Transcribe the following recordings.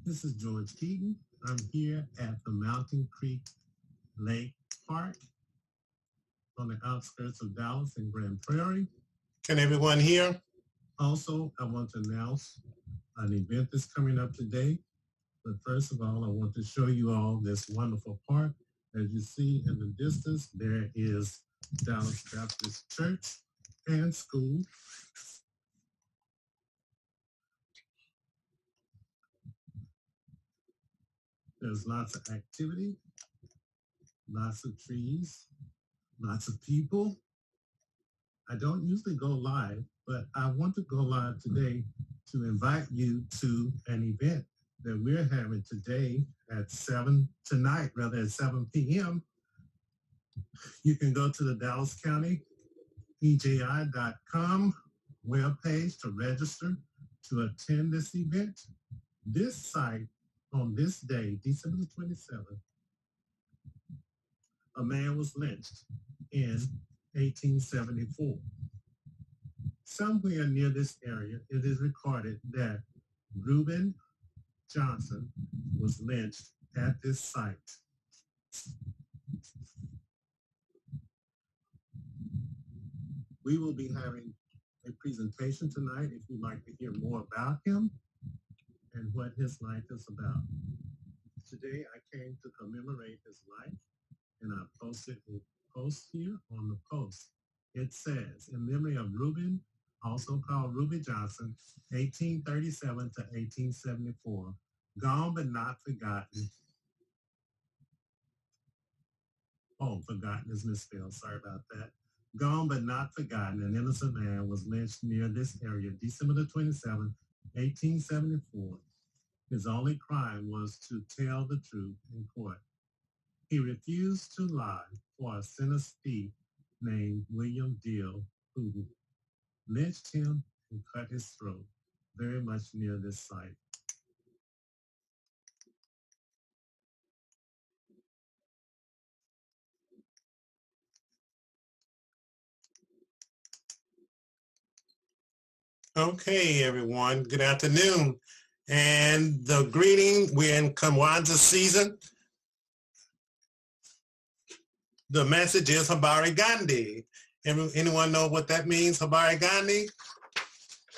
This is George Keaton. I'm here at the Mountain Creek Lake Park on the outskirts of Dallas and Grand Prairie. Can everyone hear? Also, I want to announce an event that's coming up today. But first of all, I want to show you all this wonderful park. As you see in the distance, there is Dallas Baptist Church and School. There's lots of activity, lots of trees, lots of people. I don't usually go live, but I want to go live today to invite you to an event that we're having today at 7 p.m. You can go to the Dallas County EJI.com webpage to register to attend this event. This site on this day, December 27th, a man was lynched in 1874. Somewhere near this area, it is recorded that Reuben Johnson was lynched at this site. We will be having a presentation tonight if you'd like to hear more about him and what his life is about. Today, I came to commemorate his life, and I posted a post here on the post. It says, in memory of Reuben, also called Reuben Johnson, 1837 to 1874, gone but not forgotten. Oh, forgotten is misspelled, sorry about that. Gone but not forgotten, an innocent man was lynched near this area December the 27th, 1874. His only crime was to tell the truth in court. He refused to lie for a sentence thief named William Deal, who lynched him and cut his throat very much near this site. Okay, everyone. Good afternoon. And the greeting, we're in Kwanzaa season. The message is Habari Gandhi. Anyone know what that means, Habari Gandhi?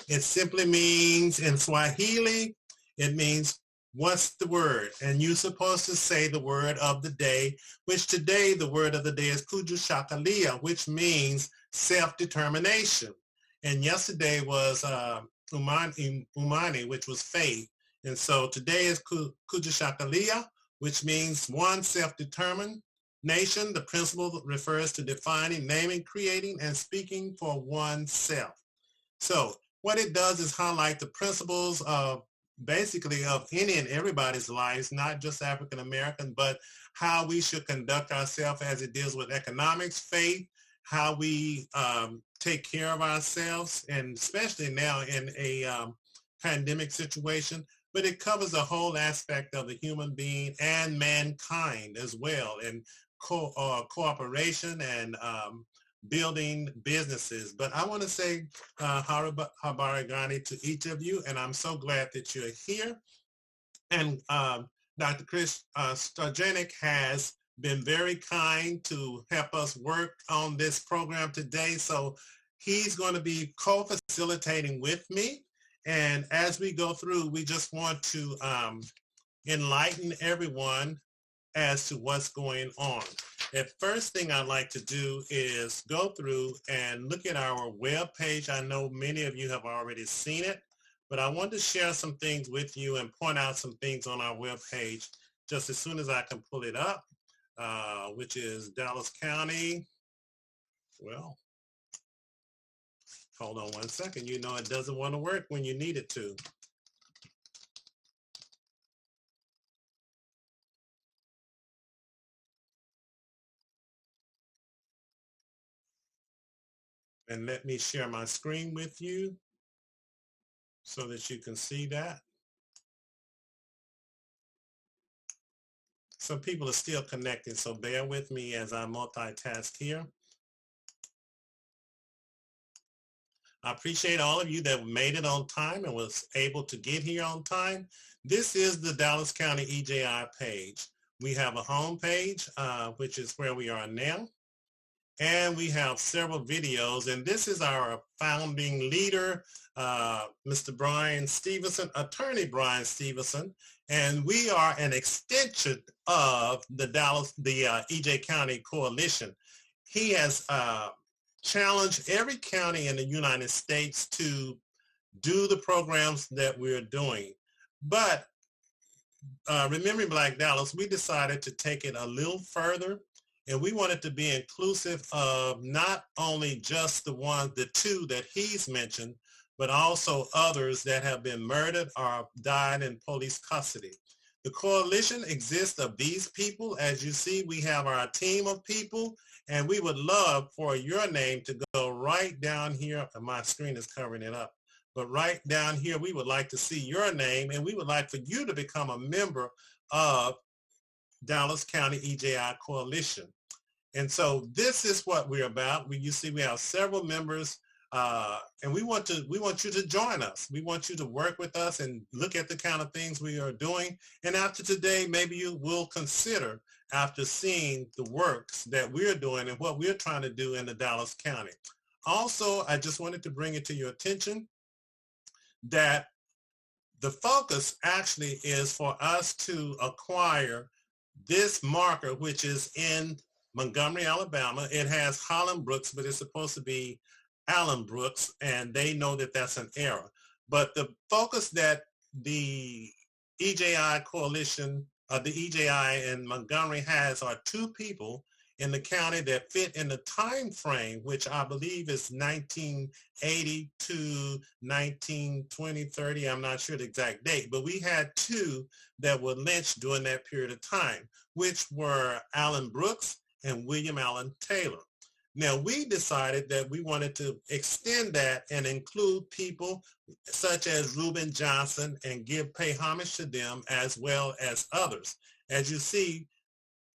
It simply means, in Swahili, it means, what's the word? And you're supposed to say the word of the day, which today the word of the day is Kujushakalia, which means self-determination. And yesterday was Umani, which was faith. And so today is Kujushakalia, which means one, self-determined nation. The principle refers to defining, naming, creating, and speaking for oneself. So what it does is highlight the principles of basically of any and everybody's lives, not just African American, but how we should conduct ourselves as it deals with economics, faith, how we take care of ourselves, and especially now in a pandemic situation. But it covers a whole aspect of the human being and mankind as well, and cooperation and building businesses. But I want to say Habari Gandhi to each of you, and I'm so glad that you're here. And Dr. Chris Starjanik has been very kind to help us work on this program today. So he's going to be co-facilitating with me. And as we go through, we just want to enlighten everyone as to what's going on. The first thing I'd like to do is go through and look at our web page. I know many of you have already seen it, but I want to share some things with you and point out some things on our web page just as soon as I can pull it up, which is Dallas County. Well, hold on one second. You know it doesn't want to work when you need it to. And let me share my screen with you so that you can see that. Some people are still connecting, so bear with me as I multitask here. I appreciate all of you that made it on time and was able to get here on time. This is the Dallas County EJI page. We have a home page, which is where we are now. And we have several videos. And this is our founding leader, Mr. Brian Stevenson, Attorney Brian Stevenson. And we are an extension of the EJI County Coalition. He has challenged every county in the United States to do the programs that we're doing. But remembering Black Dallas, we decided to take it a little further, and we wanted to be inclusive of not only just the two that he's mentioned, but also others that have been murdered or died in police custody. The coalition exists of these people. As you see, we have our team of people, and we would love for your name to go right down here. My screen is covering it up. But right down here, we would like to see your name, and we would like for you to become a member of Dallas County EJI Coalition. And so this is what we're about. You see we have several members, and we want you to join us. We want you to work with us and look at the kind of things we are doing. And after today, maybe you will consider, after seeing the works that we're doing and what we're trying to do in the Dallas County. Also, I just wanted to bring it to your attention that the focus actually is for us to acquire this marker, which is in Montgomery, Alabama. It has Holland Brooks, but it's supposed to be Allen Brooks, and they know that that's an error. But the focus that the EJI Coalition, the EJI in Montgomery has are two people in the county that fit in the time frame, which I believe is 1980 to 1920, 30. I'm not sure the exact date, but we had two that were lynched during that period of time, which were Allen Brooks and William Allen Taylor. Now, we decided that we wanted to extend that and include people such as Reuben Johnson and pay homage to them as well as others. As you see,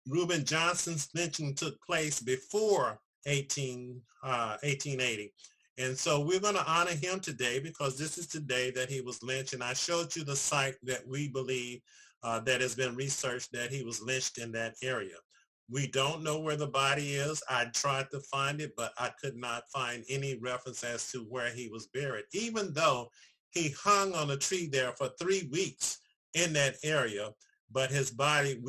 Reuben Johnson's lynching took place before 1880. And so we're going to honor him today because this is the day that he was lynched. And I showed you the site that we believe that has been researched that he was lynched in that area. We don't know where the body is. I tried to find it, but I could not find any reference as to where he was buried, even though he hung on a tree there for 3 weeks in that area. But his body,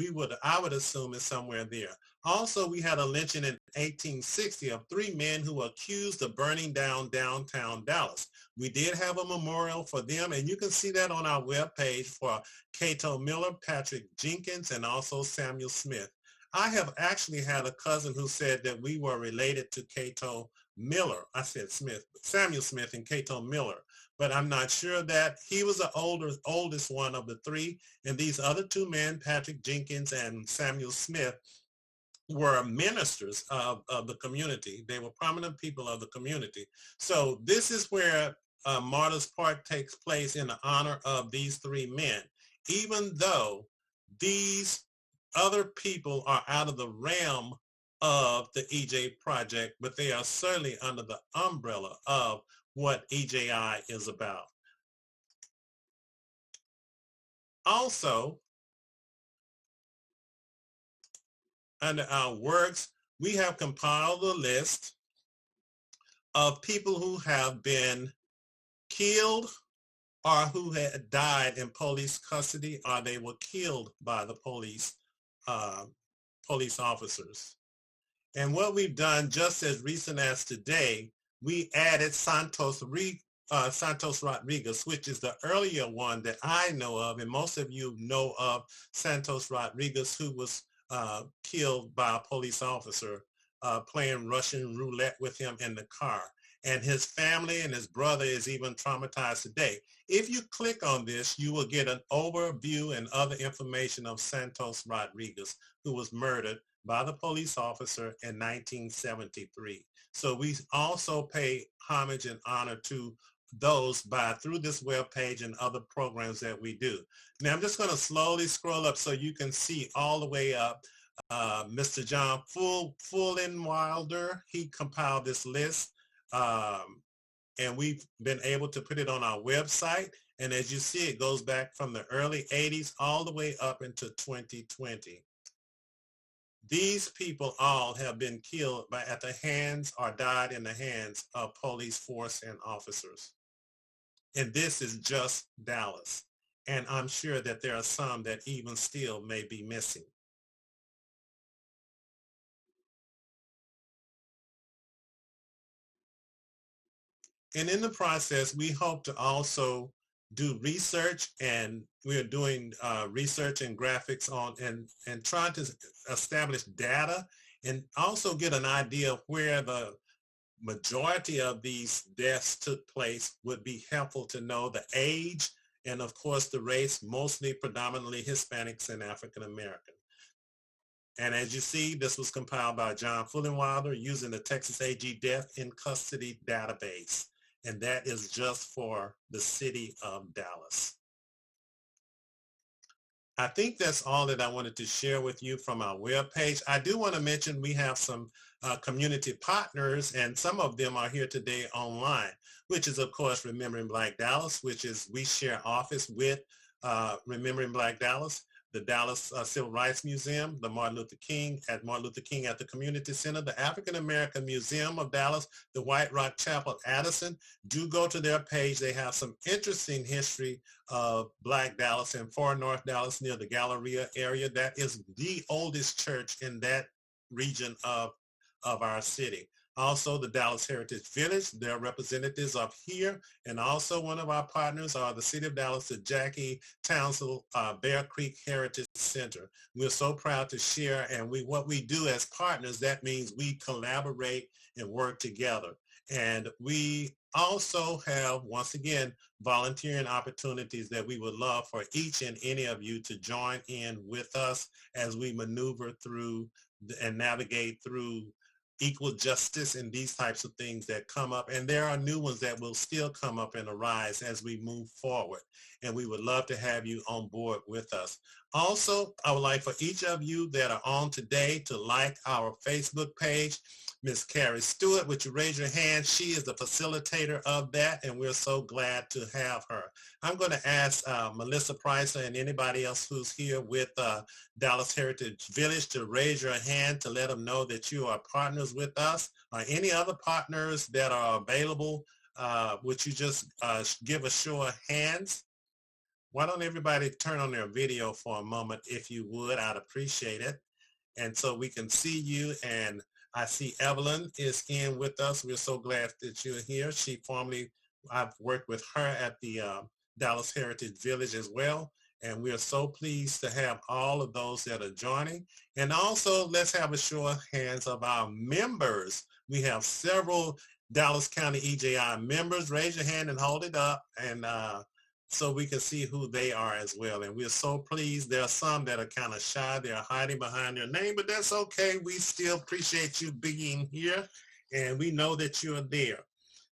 I would assume, is somewhere there. Also, we had a lynching in 1860 of 3 men who were accused of burning down downtown Dallas. We did have a memorial for them, and you can see that on our webpage for Cato Miller, Patrick Jenkins, and also Samuel Smith. I have actually had a cousin who said that we were related to Cato Miller. I said Smith, Samuel Smith and Cato Miller. But I'm not sure that he was the oldest one of the 3. And these other 2 men, Patrick Jenkins and Samuel Smith, were ministers of the community. They were prominent people of the community. So this is where Martyrs Park takes place in the honor of these 3 men, even though these other people are out of the realm of the EJ project, but they are certainly under the umbrella of what EJI is about. Also, under our works, we have compiled a list of people who have been killed or who had died in police custody, or they were killed by the police officers. And what we've done just as recent as today, we added Santos Rodriguez, which is the earlier one that I know of, and most of you know of Santos Rodriguez, who was killed by a police officer playing Russian roulette with him in the car. And his family and his brother is even traumatized today. If you click on this, you will get an overview and other information of Santos Rodriguez, who was murdered by the police officer in 1973. So we also pay homage and honor to those through this webpage and other programs that we do. Now I'm just going to slowly scroll up so you can see all the way up. Mr. John Fullenwilder, he compiled this list. and we've been able to put it on our website. And as you see, it goes back from the early 80s all the way up into 2020. These people all have been killed at the hands or died in the hands of police force and officers. And this is just Dallas. And I'm sure that there are some that even still may be missing. And in the process, we hope to also do research, and we're doing research and graphics on and trying to establish data and also get an idea of where the majority of these deaths took place. Would be helpful to know the age and of course the race, mostly predominantly Hispanics and African American. And as you see, this was compiled by John Fullenwilder using the Texas AG Death in Custody database. And that is just for the city of Dallas. I think that's all that I wanted to share with you from our webpage. I do want to mention we have some community partners, and some of them are here today online, which is, of course, Remembering Black Dallas, which is we share office with Remembering Black Dallas, the Dallas Civil Rights Museum, the Martin Luther King at the Community Center, the African American Museum of Dallas, the White Rock Chapel Addison. Do go to their page. They have some interesting history of Black Dallas and far North Dallas near the Galleria area. That is the oldest church in that region of our city. Also, the Dallas Heritage Village, their representatives are here. And also one of our partners are the City of Dallas, the Jackie Townsend Bear Creek Heritage Center. We're so proud to share, and what we do as partners, that means we collaborate and work together. And we also have, once again, volunteering opportunities that we would love for each and any of you to join in with us as we maneuver through and navigate through equal justice and these types of things that come up. And there are new ones that will still come up and arise as we move forward. And we would love to have you on board with us. Also, I would like for each of you that are on today to like our Facebook page. Miss Carrie Stewart, would you raise your hand? She is the facilitator of that, and we're so glad to have her. I'm going to ask Melissa Pricer and anybody else who's here with Dallas Heritage Village to raise your hand to let them know that you are partners with us. Or any other partners that are available, would you just give a show of hands? Why don't everybody turn on their video for a moment, if you would? I'd appreciate it. And so we can see you, and I see Evelyn is in with us. We're so glad that you're here. I've worked with her at the Dallas Heritage Village as well. And we are so pleased to have all of those that are joining. And also, let's have a show of hands of our members. We have several Dallas County EJI members. Raise your hand and hold it up, and so we can see who they are as well. And we're so pleased. There are some that are kind of shy. They're hiding behind their name, but that's okay. We still appreciate you being here, and we know that you're there.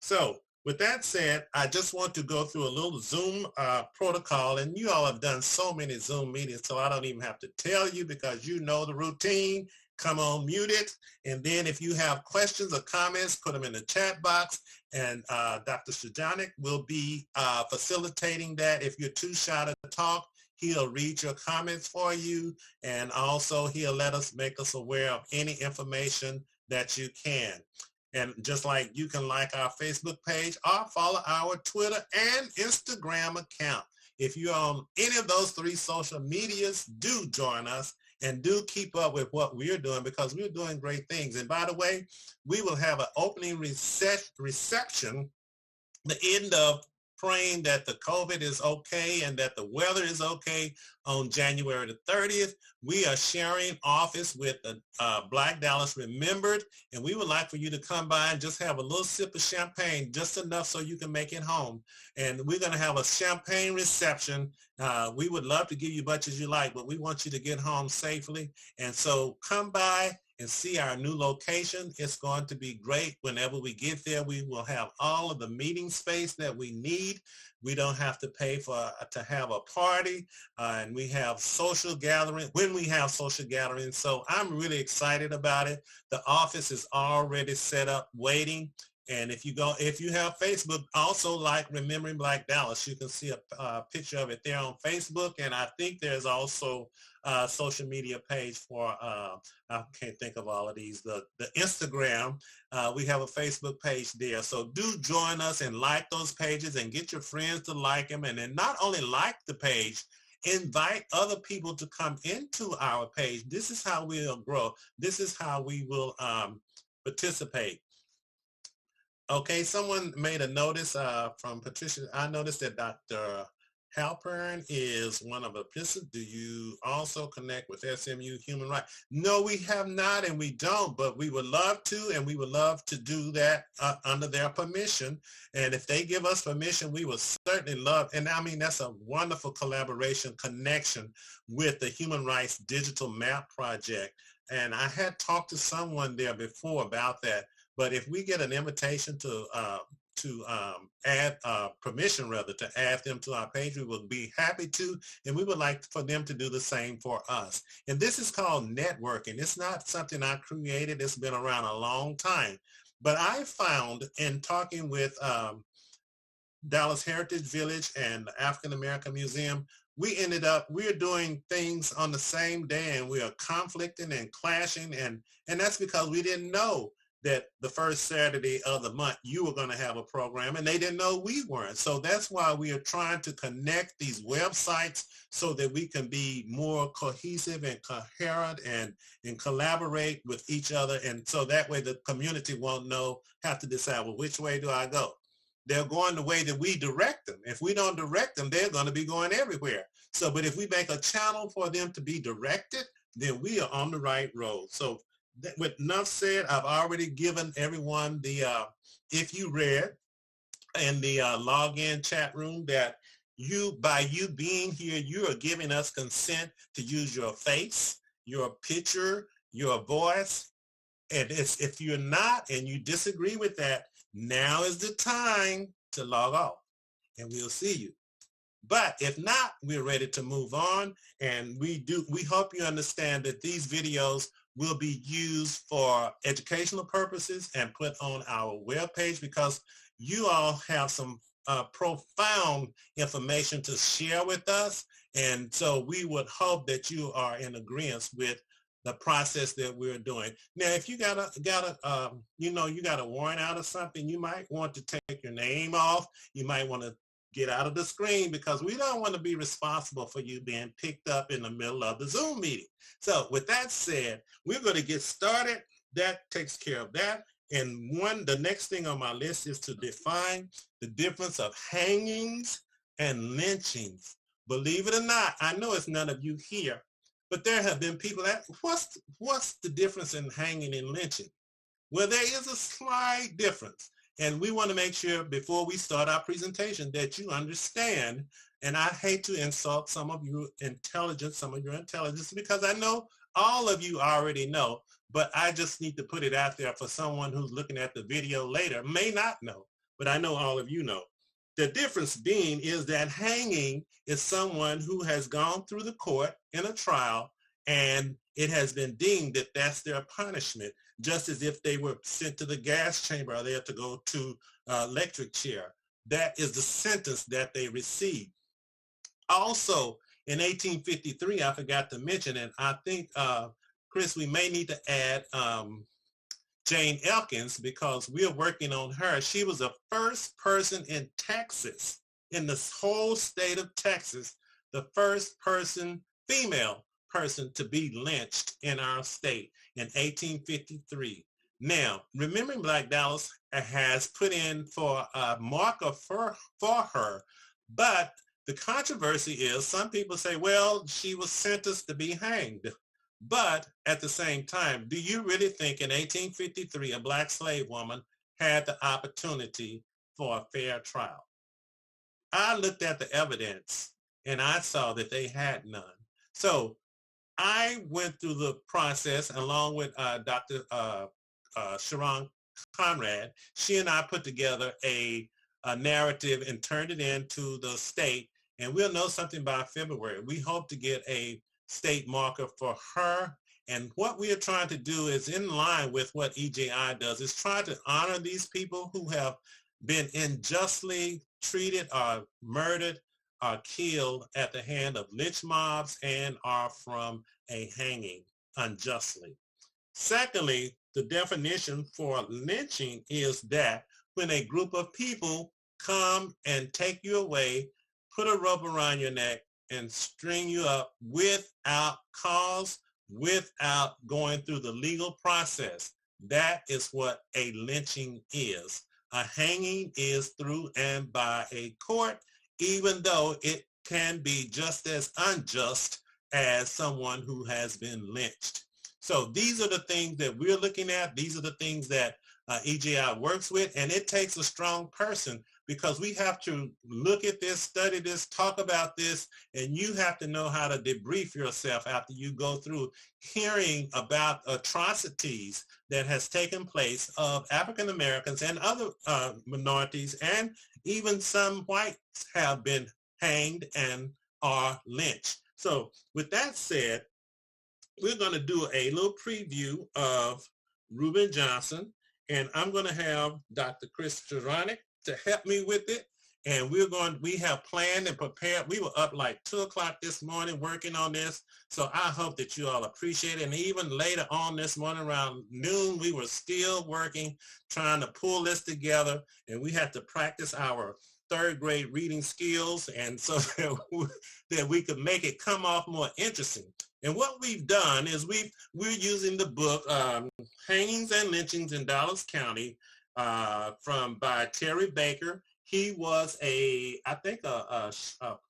So with that said, I just want to go through a little Zoom protocol, and you all have done so many Zoom meetings, so I don't even have to tell you because you know the routine. Come on, mute it. And then if you have questions or comments, put them in the chat box. And Dr. Shajanic will be facilitating that. If you're too shy to talk, he'll read your comments for you. And also he'll make us aware of any information that you can. And just like you can like our Facebook page or follow our Twitter and Instagram account. If you're on any of those three social medias, do join us. And do keep up with what we're doing, because we're doing great things. And by the way, we will have an opening reception, the end of praying that the COVID is okay and that the weather is okay on January the 30th. We are sharing office with the Black Dallas Remembered, and we would like for you to come by and just have a little sip of champagne, just enough so you can make it home. And we're going to have a champagne reception. We would love to give you as much as you like, but we want you to get home safely. And so come by and see our new location. It's going to be great. Whenever we get there, we will have all of the meeting space that we need. We don't have to pay to have a party, and we have social gathering when we have social gatherings. So I'm really excited about it. The office is already set up waiting, And if you have Facebook, also like Remembering Black Dallas, you can see a picture of it there on Facebook. And I think there's also a social media page for, I can't think of all of these, the Instagram. We have a Facebook page there. So do join us and like those pages and get your friends to like them. And then not only like the page, invite other people to come into our page. This is how we'll grow. This is how we will participate. Okay, someone made a notice from Patricia. I noticed that Dr. Halpern is one of the participants. Do you also connect with SMU Human Rights? No, we have not, and we don't, but we would love to, and we would love to do that under their permission. And if they give us permission, we would certainly love, and I mean, that's a wonderful collaboration connection with the Human Rights Digital Map Project. And I had talked to someone there before about that. But if we get an invitation to add permission, rather, to add them to our page, we will be happy to, and we would like for them to do the same for us. And this is called networking. It's not something I created. It's been around a long time. But I found in talking with Dallas Heritage Village and the African American Museum, we're doing things on the same day, and we are conflicting and clashing, and that's because we didn't know that the first Saturday of the month you were going to have a program, and they didn't know we weren't. So that's why we are trying to connect these websites so that we can be more cohesive and coherent and collaborate with each other. And so that way the community won't have to decide, well, which way do I go? They're going the way that we direct them. If we don't direct them, they're going to be going everywhere. So, but if we make a channel for them to be directed, then we are on the right road. So with enough said, I've already given everyone the, if you read in the login chat room, that by you being here, you are giving us consent to use your face, your picture, your voice. And if you're not and you disagree with that, now is the time to log off, and we'll see you. But if not, we're ready to move on. And we hope you understand that these videos will be used for educational purposes and put on our webpage, because you all have some profound information to share with us. And so we would hope that you are in agreement with the process that we're doing. Now, if you got a warrant out or something, you might want to take your name off. You might want to get out of the screen, because we don't want to be responsible for you being picked up in the middle of the Zoom meeting. So with that said, we're going to get started. That takes care of that. And the next thing on my list is to define the difference of hangings and lynchings. Believe it or not, I know it's none of you here, but there have been people that, what's the difference in hanging and lynching? Well, there is a slight difference. And we want to make sure before we start our presentation that you understand. And I hate to insult some of your intelligence, because I know all of you already know, but I just need to put it out there for someone who's looking at the video later, may not know, but I know all of you know. The difference being is that hanging is someone who has gone through the court in a trial, and it has been deemed that that's their punishment, just as if they were sent to the gas chamber or they had to go to electric chair. That is the sentence that they received. Also, in 1853, I forgot to mention, and I think, Chris, we may need to add Jane Elkins, because we're working on her. She was the first person in Texas, in this whole state of Texas, the first female person to be lynched in our state in 1853. Now, Remembering Black Dallas has put in for a marker for her, but the controversy is some people say, well, she was sentenced to be hanged. But at the same time, do you really think in 1853 a black slave woman had the opportunity for a fair trial? I looked at the evidence and I saw that they had none. So I went through the process along with Dr. Sharon Conrad. She and I put together a narrative and turned it into the state, and we'll know something by February. We hope to get a state marker for her And what we are trying to do is in line with what EJI does, is try to honor these people who have been unjustly treated or murdered or killed at the hand of lynch mobs and are from a hanging unjustly. Secondly, the definition for lynching is that when a group of people come and take you away, put a rope around your neck, and string you up without cause, without going through the legal process. That is what a lynching is. A hanging is through and by a court, even though it can be just as unjust as someone who has been lynched. So these are the things that we're looking at. These are the things that EJI works with, and it takes a strong person because we have to look at this, study this, talk about this, and you have to know how to debrief yourself after you go through hearing about atrocities that has taken place of African Americans and other minorities, and even some whites have been hanged and are lynched. So with that said, we're going to do a little preview of Reuben Johnson, and I'm going to have Dr. Chris Juranic to help me with it. And we have planned and prepared. We were up like 2 o'clock this morning working on this. So I hope that you all appreciate it. And even later on this morning around noon, we were still working, trying to pull this together. And we had to practice our 3rd grade reading skills, and so that we could make it come off more interesting. And what we've done is we're using the book Hangings and Lynchings in Dallas County by Terry Baker. He was I think a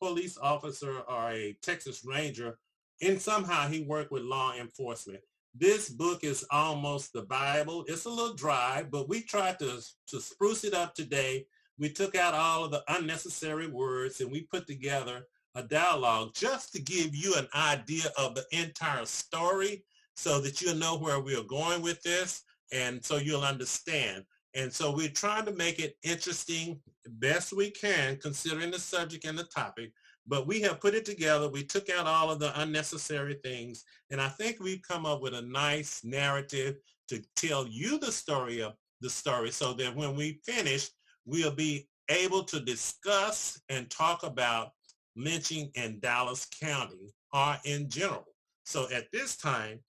police officer or a Texas Ranger, and somehow he worked with law enforcement. This book is almost the Bible. It's a little dry, but we tried to spruce it up today. We took out all of the unnecessary words and we put together a dialogue just to give you an idea of the entire story so that you'll know where we are going with this and so you'll understand. And so we're trying to make it interesting best we can considering the subject and the topic, but we have put it together. We took out all of the unnecessary things, and I think we've come up with a nice narrative to tell you the story of the story so that when we finish, we'll be able to discuss and talk about lynching in Dallas County or in general. So at this time,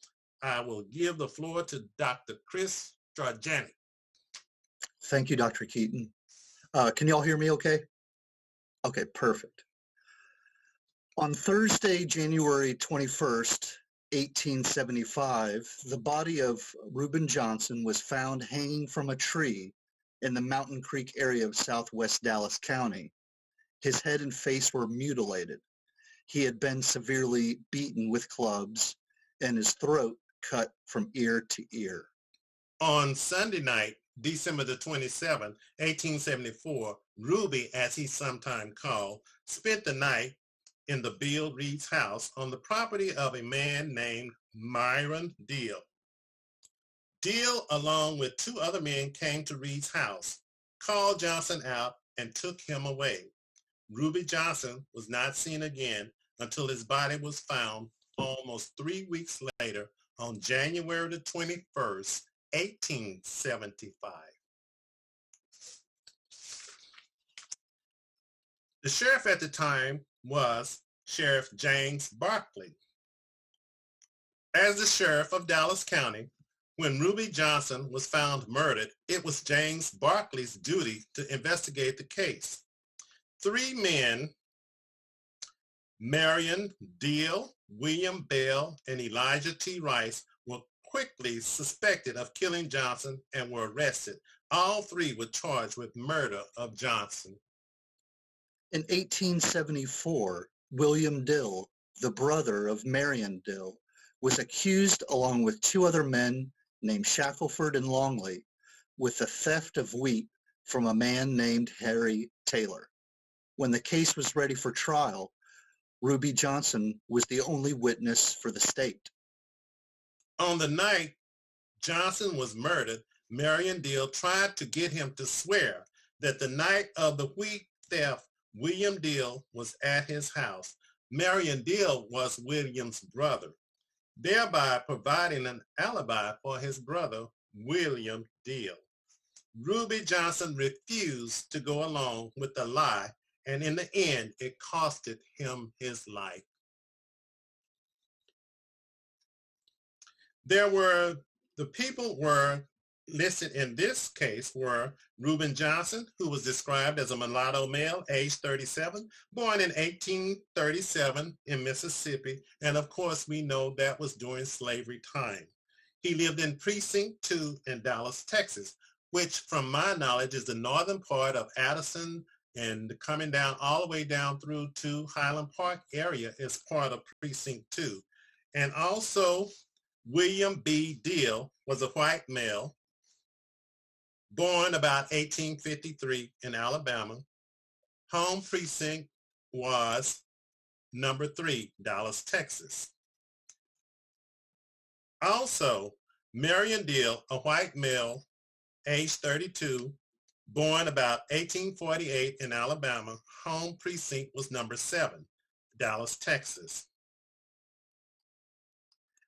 I will give the floor to Dr. Chris Juranic. Thank you, Dr. Keaton. Can you all hear me okay? Okay, perfect. On Thursday, January 21st, 1875, the body of Reuben Johnson was found hanging from a tree in the Mountain Creek area of southwest Dallas County. His head and face were mutilated. He had been severely beaten with clubs and his throat cut from ear to ear. On Sunday night, December the 27th, 1874, Ruby, as he's sometimes called, spent the night in the Bill Reed's house on the property of a man named Myron Deal. Deal, along with 2 other men, came to Reed's house, called Johnson out, and took him away. Reuben Johnson was not seen again until his body was found almost 3 weeks later on January the 21st, 1875. The sheriff at the time was Sheriff James Barkley. As the sheriff of Dallas County, when Reuben Johnson was found murdered, it was James Barkley's duty to investigate the case. 3 men, Marion Deal, William Bell, and Elijah T. Rice, were quickly suspected of killing Johnson and were arrested. All 3 were charged with murder of Johnson. In 1874, William Dill, the brother of Marion Dill, was accused along with 2 other men named Shackelford and Longley with the theft of wheat from a man named Harry Taylor. When the case was ready for trial, Reuben Johnson was the only witness for the state. On the night Johnson was murdered, Marion Deal tried to get him to swear that the night of the wheat theft, William Deal was at his house. Marion Deal was William's brother. thereby providing an alibi for his brother, William Deal. Reuben Johnson refused to go along with the lie, and in the end, it costed him his life. The people were listed in this case were Reuben Johnson, who was described as a mulatto male, age 37, born in 1837 in Mississippi. And of course, we know that was during slavery time. He lived in Precinct 2 in Dallas, Texas, which from my knowledge is the northern part of Addison, and coming down all the way down through to Highland Park area is part of Precinct 2. And also William B. Deal was a white male, born about 1853 in Alabama. Home precinct was number 3, Dallas, Texas. Also, Marion Deal, a white male, age 32, born about 1848 in Alabama. Home precinct was number 7, Dallas, Texas.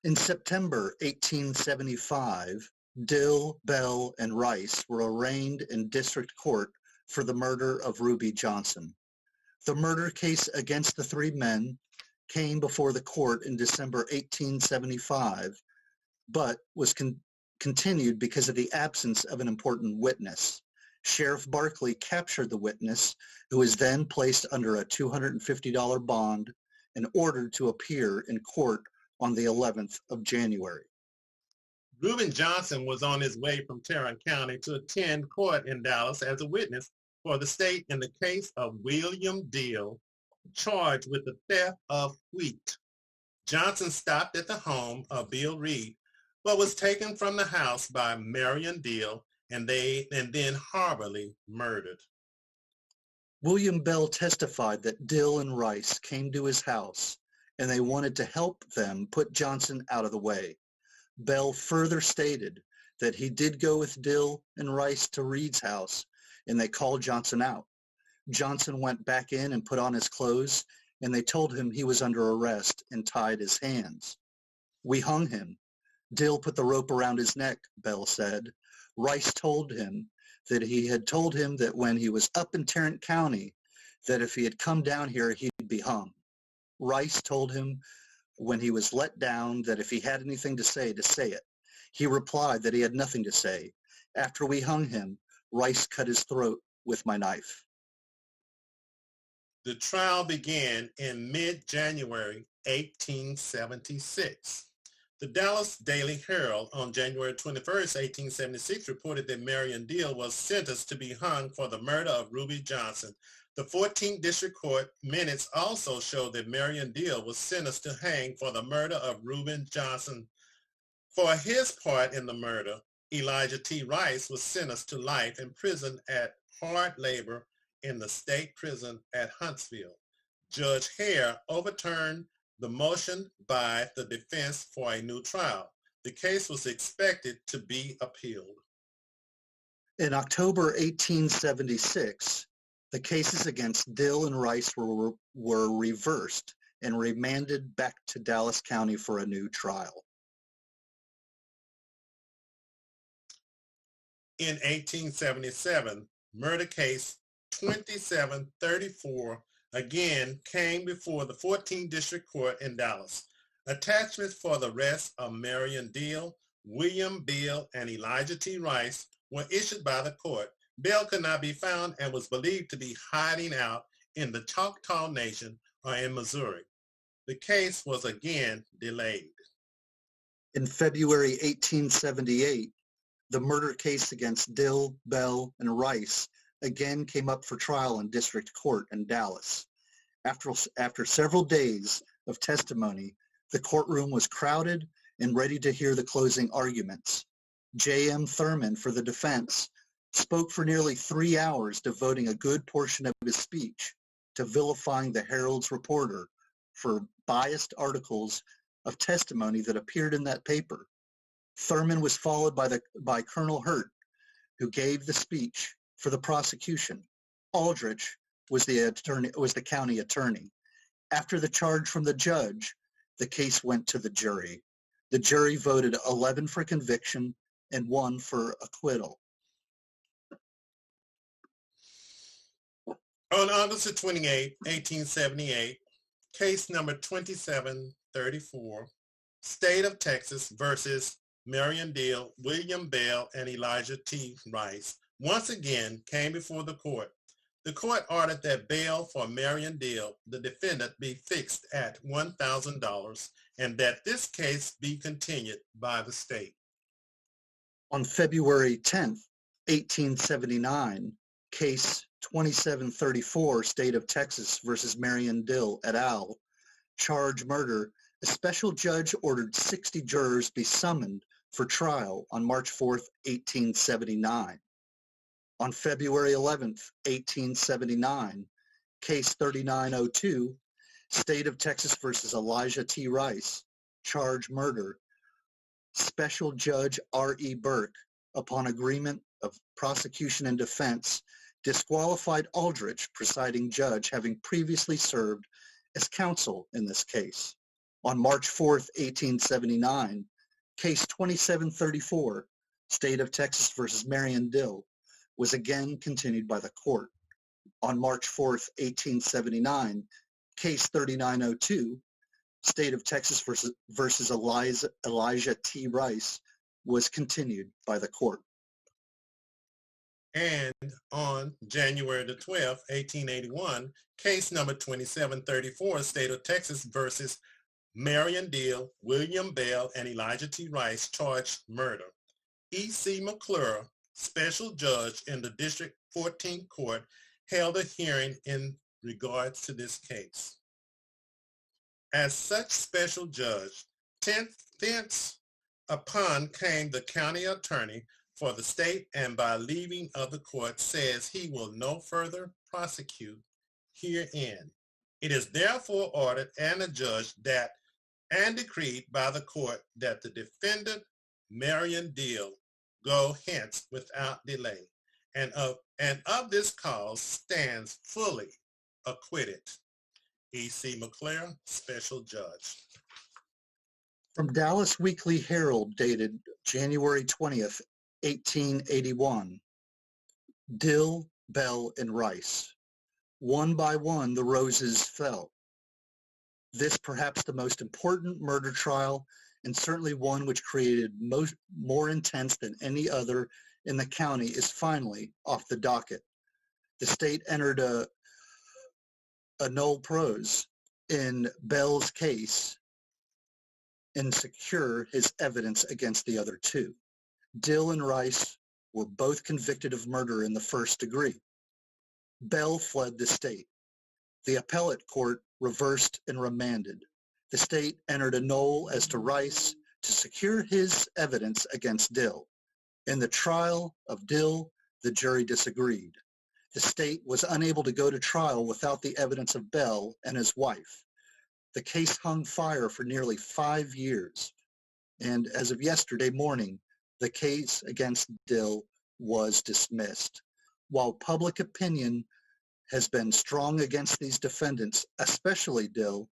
In September 1875, Dill, Bell, and Rice were arraigned in district court for the murder of Reuben Johnson. The murder case against the 3 men came before the court in December 1875, but was continued because of the absence of an important witness. Sheriff Barkley captured the witness, who was then placed under a $250 bond and ordered to appear in court on the 11th of January. Reuben Johnson was on his way from Tarrant County to attend court in Dallas as a witness for the state in the case of William Deal, charged with the theft of wheat. Johnson stopped at the home of Bill Reed, but was taken from the house by Marion Deal and then horribly murdered. William Bell testified that Dill and Rice came to his house and they wanted to help them put Johnson out of the way. Bell further stated that he did go with Dill and Rice to Reed's house and they called Johnson out. Johnson went back in and put on his clothes and they told him he was under arrest and tied his hands. "We hung him. Dill put the rope around his neck," Bell said. Rice told him that he had told him that when he was up in Tarrant County, that if he had come down here, he'd be hung. Rice told him when he was let down that if he had anything to say it. He replied that he had nothing to say. After we hung him, Rice cut his throat with my knife. The trial began in mid-January 1876. The Dallas Daily Herald on January 21st, 1876 reported that Marion Deal was sentenced to be hung for the murder of Reuben Johnson. The 14th District Court minutes also show that Marion Deal was sentenced to hang for the murder of Reuben Johnson. For his part in the murder, Elijah T. Rice was sentenced to life in prison at hard labor in the state prison at Huntsville. Judge Hare overturned the motion by the defense for a new trial. The case was expected to be appealed. In October 1876, the cases against Dill and Rice were reversed and remanded back to Dallas County for a new trial. In 1877, murder case 2734 again came before the 14th District Court in Dallas. Attachments for the arrest of Marion Deal, William Beal, and Elijah T. Rice were issued by the court. Bell could not be found and was believed to be hiding out in the Choctaw Nation or in Missouri. The case was again delayed. In February 1878, the murder case against Dill, Bell, and Rice again came up for trial in district court in Dallas. After several days of testimony, the courtroom was crowded and ready to hear the closing arguments. J.M. Thurman for the defense spoke for nearly 3 hours, devoting a good portion of his speech to vilifying the Herald's reporter for biased articles of testimony that appeared in that paper. Thurman was followed by Colonel Hurt, who gave the speech for the prosecution. Aldrich was the county attorney. After the charge from the judge, the case went to the jury. The jury voted 11 for conviction and 1 for acquittal. On August 28, 1878, case number 2734, State of Texas versus Marion Deal, William Bell, and Elijah T. Rice once again came before the court. The court ordered that bail for Marion Deal, the defendant, be fixed at $1,000 and that this case be continued by the state. On February 10th, 1879, case 2734, State of Texas versus Marion Dill et al., charge murder, a special judge ordered 60 jurors be summoned for trial on March 4th, 1879. On February 11th, 1879, case 3902, State of Texas versus Elijah T. Rice, charge murder, special judge R.E. Burke, upon agreement of prosecution and defense, disqualified Aldrich, presiding judge, having previously served as counsel in this case. On March 4th, 1879, case 2734, State of Texas versus Marion Dill, was again continued by the court. On March 4th, 1879, case 3902, State of Texas versus Elijah T. Rice, was continued by the court. And on January the 12th, 1881, case number 2734, State of Texas versus Marion Deal, William Bell, and Elijah T. Rice, charged murder. E.C. McClure, special judge in the District 14 Court, held a hearing in regards to this case. As such special judge, thence upon came the county attorney for the state, and by leaving of the court says he will no further prosecute herein. It is therefore ordered and adjudged that and decreed by the court that the defendant Marion Deal go hence without delay, and of this cause stands fully acquitted. E.C. McClure, special judge. From Dallas Weekly Herald, dated January 20th, 1881, Dill, Bell, and Rice. One by one, the roses fell. This perhaps the most important murder trial, and certainly one which created more intense than any other in the county, is finally off the docket. The state entered a null pros in Bell's case and secure his evidence against the other two. Dill and Rice were both convicted of murder in the first degree. Bell fled the state. The appellate court reversed and remanded. The state entered a null as to Rice to secure his evidence against Dill. In the trial of Dill, the jury disagreed. The state was unable to go to trial without the evidence of Bell and his wife. The case hung fire for nearly 5 years, and as of yesterday morning, the case against Dill was dismissed. While public opinion has been strong against these defendants, especially Dill,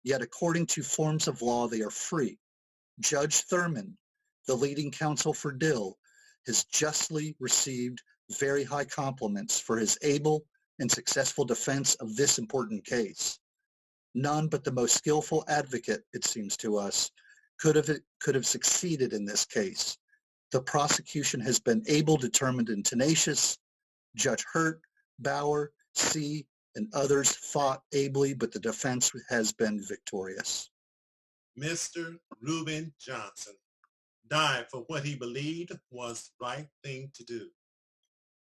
yet according to forms of law, they are free. Judge Thurman, the leading counsel for Dill, has justly received very high compliments for his able and successful defense of this important case. None but the most skillful advocate, it seems to us, could have succeeded in this case. The prosecution has been able, determined, and tenacious. Judge Hurt, Bauer, C., and others fought ably, but the defense has been victorious. Mr. Reuben Johnson died for what he believed was the right thing to do.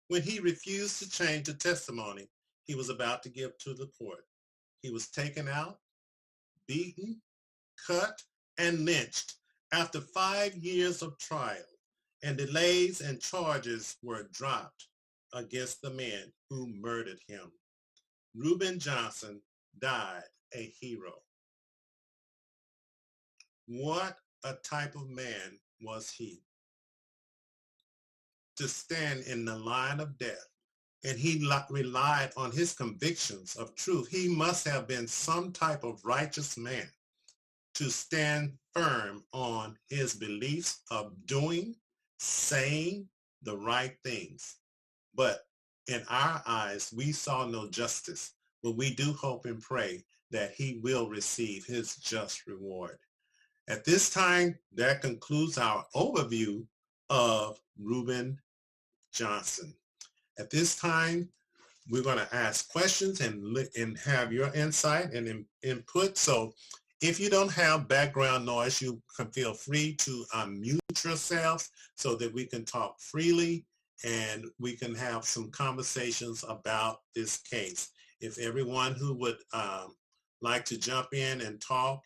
When he refused to change the testimony he was about to give to the court, he was taken out, beaten, cut, and lynched after 5 years of trial, and delays and charges were dropped against the men who murdered him. Reuben Johnson died a hero. What a type of man was he? To stand in the line of death, and he relied on his convictions of truth. He must have been some type of righteous man. to stand firm on his beliefs of doing, saying the right things. But in our eyes, we saw no justice, but we do hope and pray that he will receive his just reward. At this time, that concludes our overview of Reuben Johnson. At this time, we're going to ask questions and have your insight and input. So if you don't have background noise, you can feel free to unmute yourself so that we can talk freely and we can have some conversations about this case. If everyone who would like to jump in and talk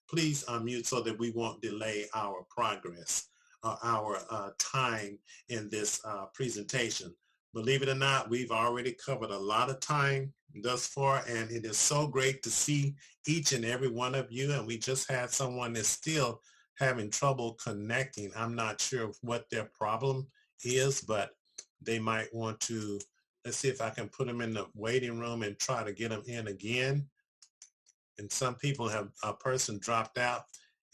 please unmute so that we won't delay our progress, our time in this presentation. Believe it or not, we've already covered a lot of time thus far, and it is so great to see each and every one of you. And we just had someone that's still having trouble connecting. I'm not sure what their problem is, but they might want to, let's see if I can put them in the waiting room and try to get them in again. And some people have a person dropped out.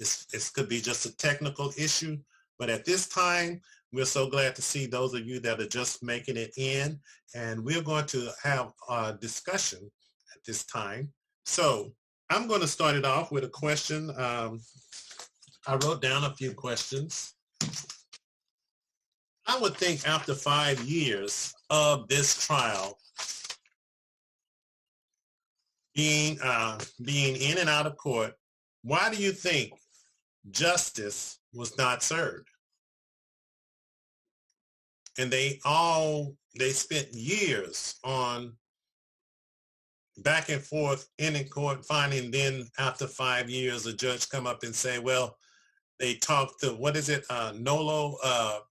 It could be just a technical issue, but at this time, we're so glad to see those of you that are just making it in, and we're going to have a discussion at this time. So I'm going to start it off with a question. I wrote down a few questions. I would think after 5 years of this trial, being in and out of court, why do you think justice was not served? And they spent years on back and forth in court, finding then after 5 years, a judge come up and say, well, they talked to, what is it, NOLO?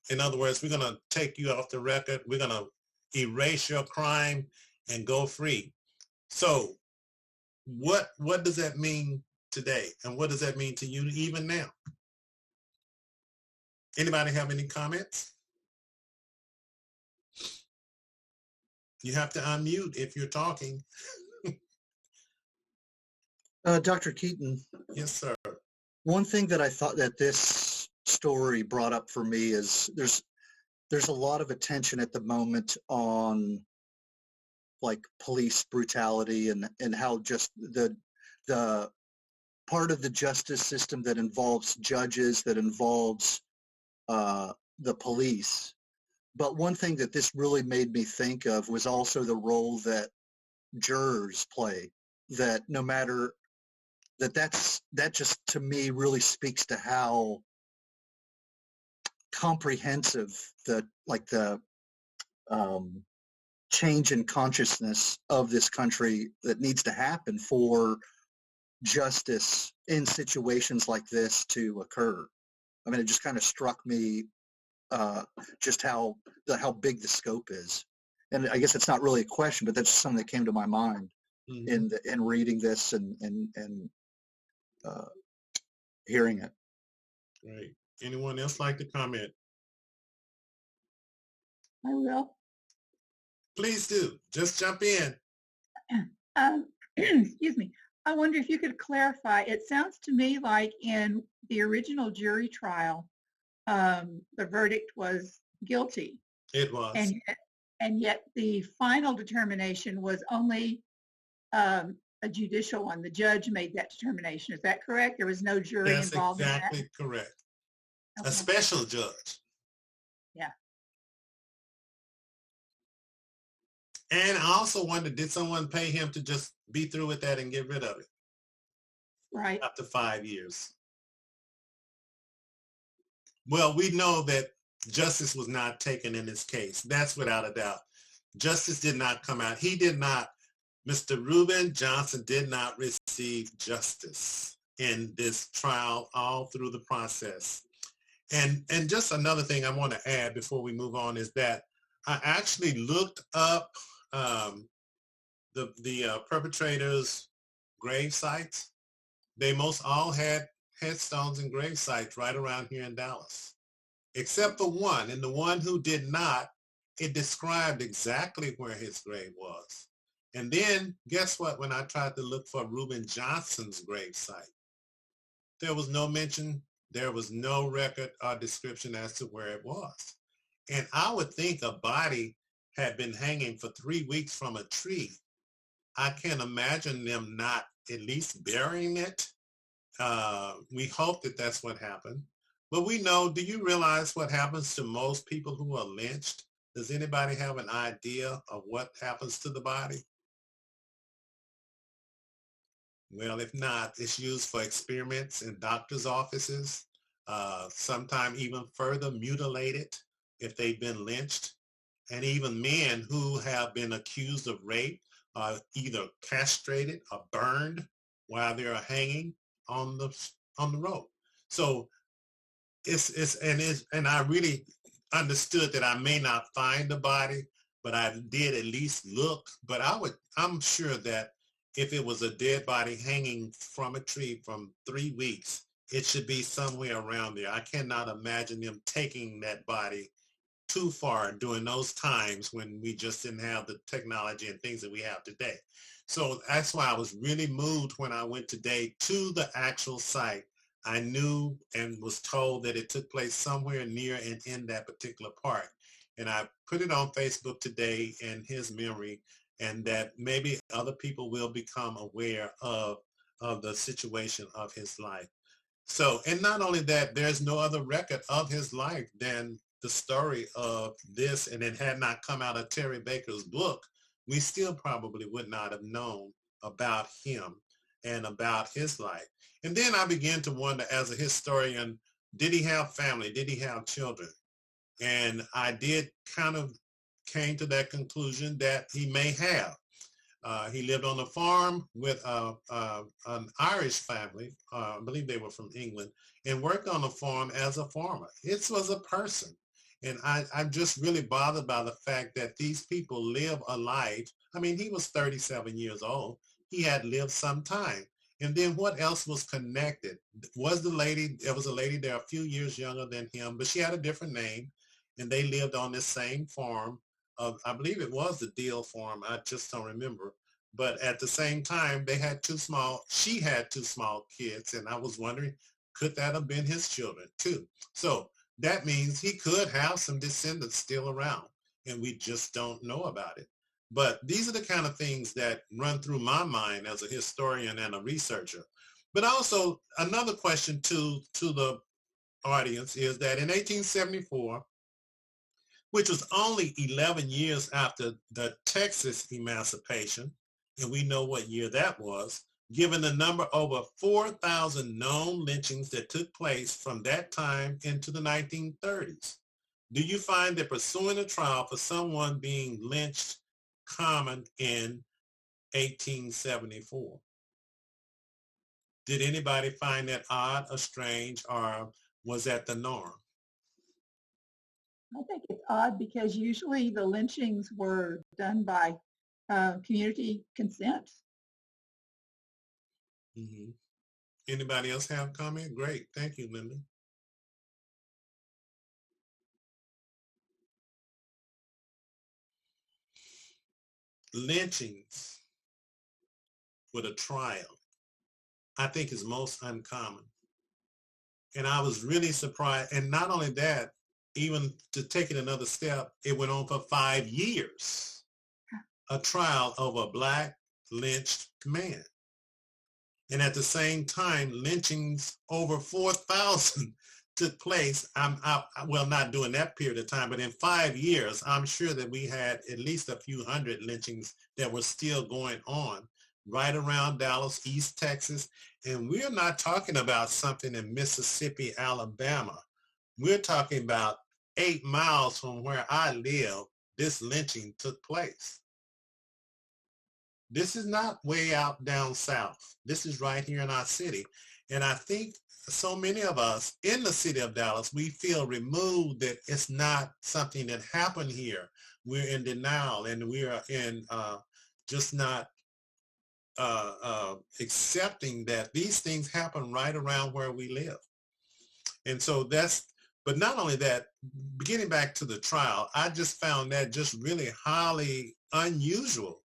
In other words, we're going to take you off the record. We're going to erase your crime and go free. So what does that mean today? And what does that mean to you even now? Anybody have any comments? You have to unmute if you're talking. Dr. Keaton. Yes, sir. One thing that I thought that this story brought up for me is there's a lot of attention at the moment on like police brutality and how just the part of the justice system that involves judges, that involves the police. But one thing that this really made me think of was also the role that jurors play, that no matter that just to me really speaks to how comprehensive the change in consciousness of this country that needs to happen for justice in situations like this to occur. I mean, it just kind of struck me just how big the scope is. And I guess it's not really a question, but that's just something that came to my mind in reading this and hearing it. Right. Anyone else like to comment? I will. Please do. Just jump in. Excuse me. I wonder if you could clarify. It sounds to me like in the original jury trial, the verdict was guilty. It was. And yet the final determination was only a judicial one. The judge made that determination. Is that correct? There was no jury involved in that? That's exactly correct. Okay. A special judge. Yeah. And I also wondered, did someone pay him to just be through with that and get rid of it? Right. After 5 years. Well, we know that justice was not taken in this case. That's without a doubt. Justice did not come out. He did not, Mr. Reuben Johnson did not receive justice in this trial all through the process. And just another thing I want to add before we move on is that I actually looked up the perpetrators' grave sites. They most all had headstones and grave sites right around here in Dallas, except for one. And the one who did not, it described exactly where his grave was. And then guess what? When I tried to look for Reuben Johnson's grave site, there was no mention, there was no record or description as to where it was. And I would think a body had been hanging for 3 weeks from a tree. I can't imagine them not at least burying it. We hope that that's what happened. But we know, do you realize what happens to most people who are lynched? Does anybody have an idea of what happens to the body? Well, if not, it's used for experiments in doctors' offices, sometimes even further mutilated if they've been lynched. And even men who have been accused of rape are either castrated or burned while they're hanging on the rope. So and I really understood that I may not find the body, but I did at least look. But I'm sure that if it was a dead body hanging from a tree from 3 weeks, it should be somewhere around there. I cannot imagine them taking that body too far during those times when we just didn't have the technology and things that we have today. So that's why I was really moved when I went today to the actual site. I knew and was told that it took place somewhere near and in that particular park. And I put it on Facebook today in his memory, and that maybe other people will become aware of the situation of his life. So, and not only that, there's no other record of his life than the story of this, and it had not come out of Terry Baker's book, we still probably would not have known about him and about his life. And then I began to wonder, as a historian, did he have family? Did he have children? And I did kind of came to that conclusion that he may have. He lived on a farm with an Irish family, I believe they were from England, and worked on the farm as a farmer. It was a person. And I'm just really bothered by the fact that these people live a life. I mean, he was 37 years old. He had lived some time. And then what else was connected? There was a lady there a few years younger than him, but she had a different name. And they lived on this same farm. I believe it was the Deal farm. I just don't remember. But at the same time, she had two small kids. And I was wondering, could that have been his children too? So that means he could have some descendants still around, and we just don't know about it. But these are the kind of things that run through my mind as a historian and a researcher. But also another question to the audience is that in 1874, which was only 11 years after the Texas emancipation, and we know what year that was, given the number over 4,000 known lynchings that took place from that time into the 1930s. Do you find that pursuing a trial for someone being lynched common in 1874? Did anybody find that odd or strange, or was that the norm? I think it's odd because usually the lynchings were done by community consent. Mm-hmm. Anybody else have a comment? Great. Thank you, Linda. Lynchings with a trial, I think, is most uncommon. And I was really surprised. And not only that, even to take it another step, it went on for 5 years, a trial of a Black lynched man. And at the same time, lynchings over 4,000 took place. Well, not during that period of time, but in 5 years, I'm sure that we had at least a few hundred lynchings that were still going on right around Dallas, East Texas. And we're not talking about something in Mississippi, Alabama. We're talking about 8 miles from where I live, this lynching took place. This is not way out down south. This is right here in our city. And I think so many of us in the city of Dallas, we feel removed that it's not something that happened here. We're in denial, and we are in just not accepting that these things happen right around where we live. And so but not only that, getting back to the trial, I just found that just really highly unusual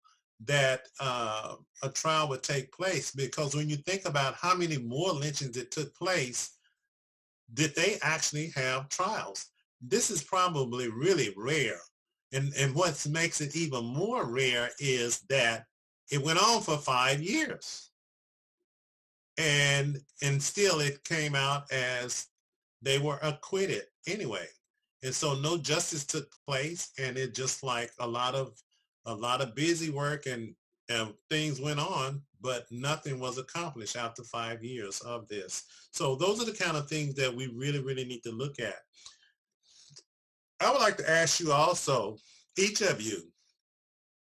that a trial would take place, because when you think about how many more lynchings that took place, did they actually have trials? This is probably really rare. And what makes it even more rare is that it went on for 5 years. And still it came out as they were acquitted anyway. And so no justice took place, and it just like a lot of busy work and things went on, but nothing was accomplished after 5 years of this. So those are the kind of things that we really, really need to look at. I would like to ask you also, each of you,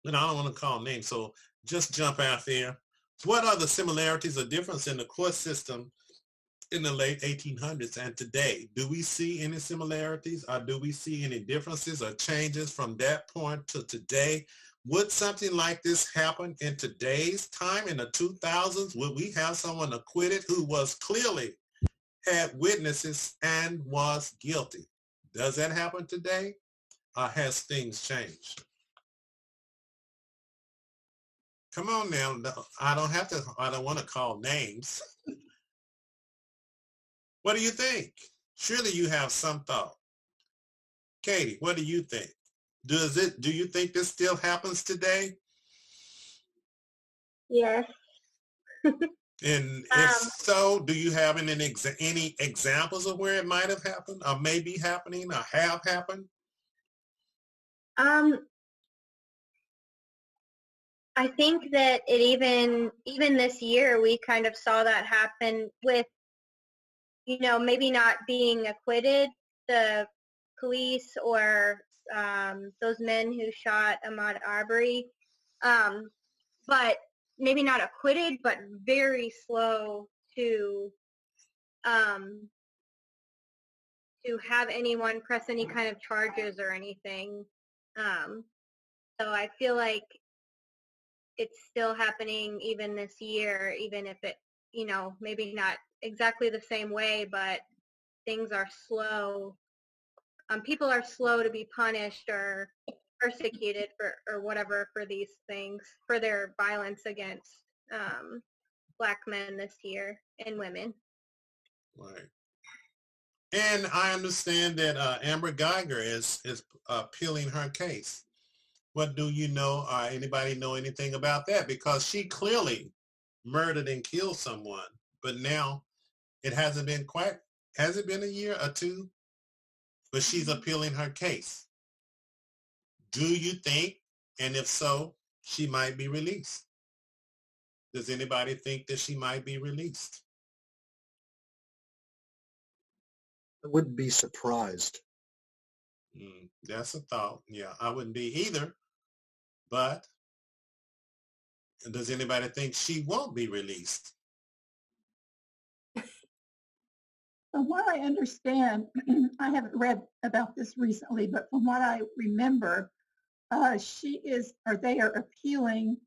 and I don't want to call names, so just jump out there. What are the similarities or difference in the court system in the late 1800s and today? Do we see any similarities, or do we see any differences or changes from that point to today? Would something like this happen in today's time, in the 2000s? Would we have someone acquitted who was clearly had witnesses and was guilty? Does that happen today, or has things changed? Come on now. I don't want to call names. What do you think? Surely you have some thought. Katie, what do you think? Do you think this still happens today? Yes. And if so, do you have any examples of where it might have happened, or may be happening, or have happened? I think that it even this year, we kind of saw that happen with, maybe not being acquitted, the police or those men who shot Ahmaud Arbery, but maybe not acquitted, but very slow to have anyone press any kind of charges or anything. So I feel like it's still happening even this year, even if it, maybe not exactly the same way, but things are slow. People are slow to be punished or persecuted or whatever for these things, for their violence against Black men this year and women. Right. And I understand that Amber Geiger is appealing her case. What do you know, or anybody know anything about that? Because she clearly murdered and killed someone, but now it hasn't been has it been a year or two? But she's appealing her case. Do you think, and if so, she might be released? Does anybody think that she might be released? I wouldn't be surprised. That's a thought. Yeah, I wouldn't be either. But does anybody think she won't be released? From what I understand, I haven't read about this recently, but from what I remember, they are appealing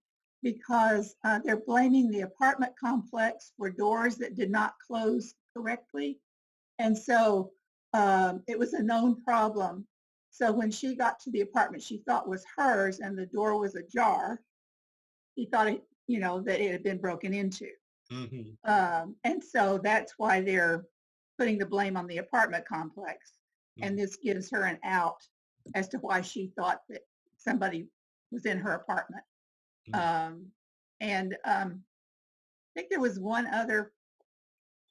because they're blaming the apartment complex for doors that did not close correctly. And so it was a known problem. So when she got to the apartment she thought was hers and the door was ajar, he thought that it had been broken into. Mm-hmm. And so that's why they're putting the blame on the apartment complex. Mm-hmm. And this gives her an out as to why she thought that somebody was in her apartment. Mm-hmm. I think there was one other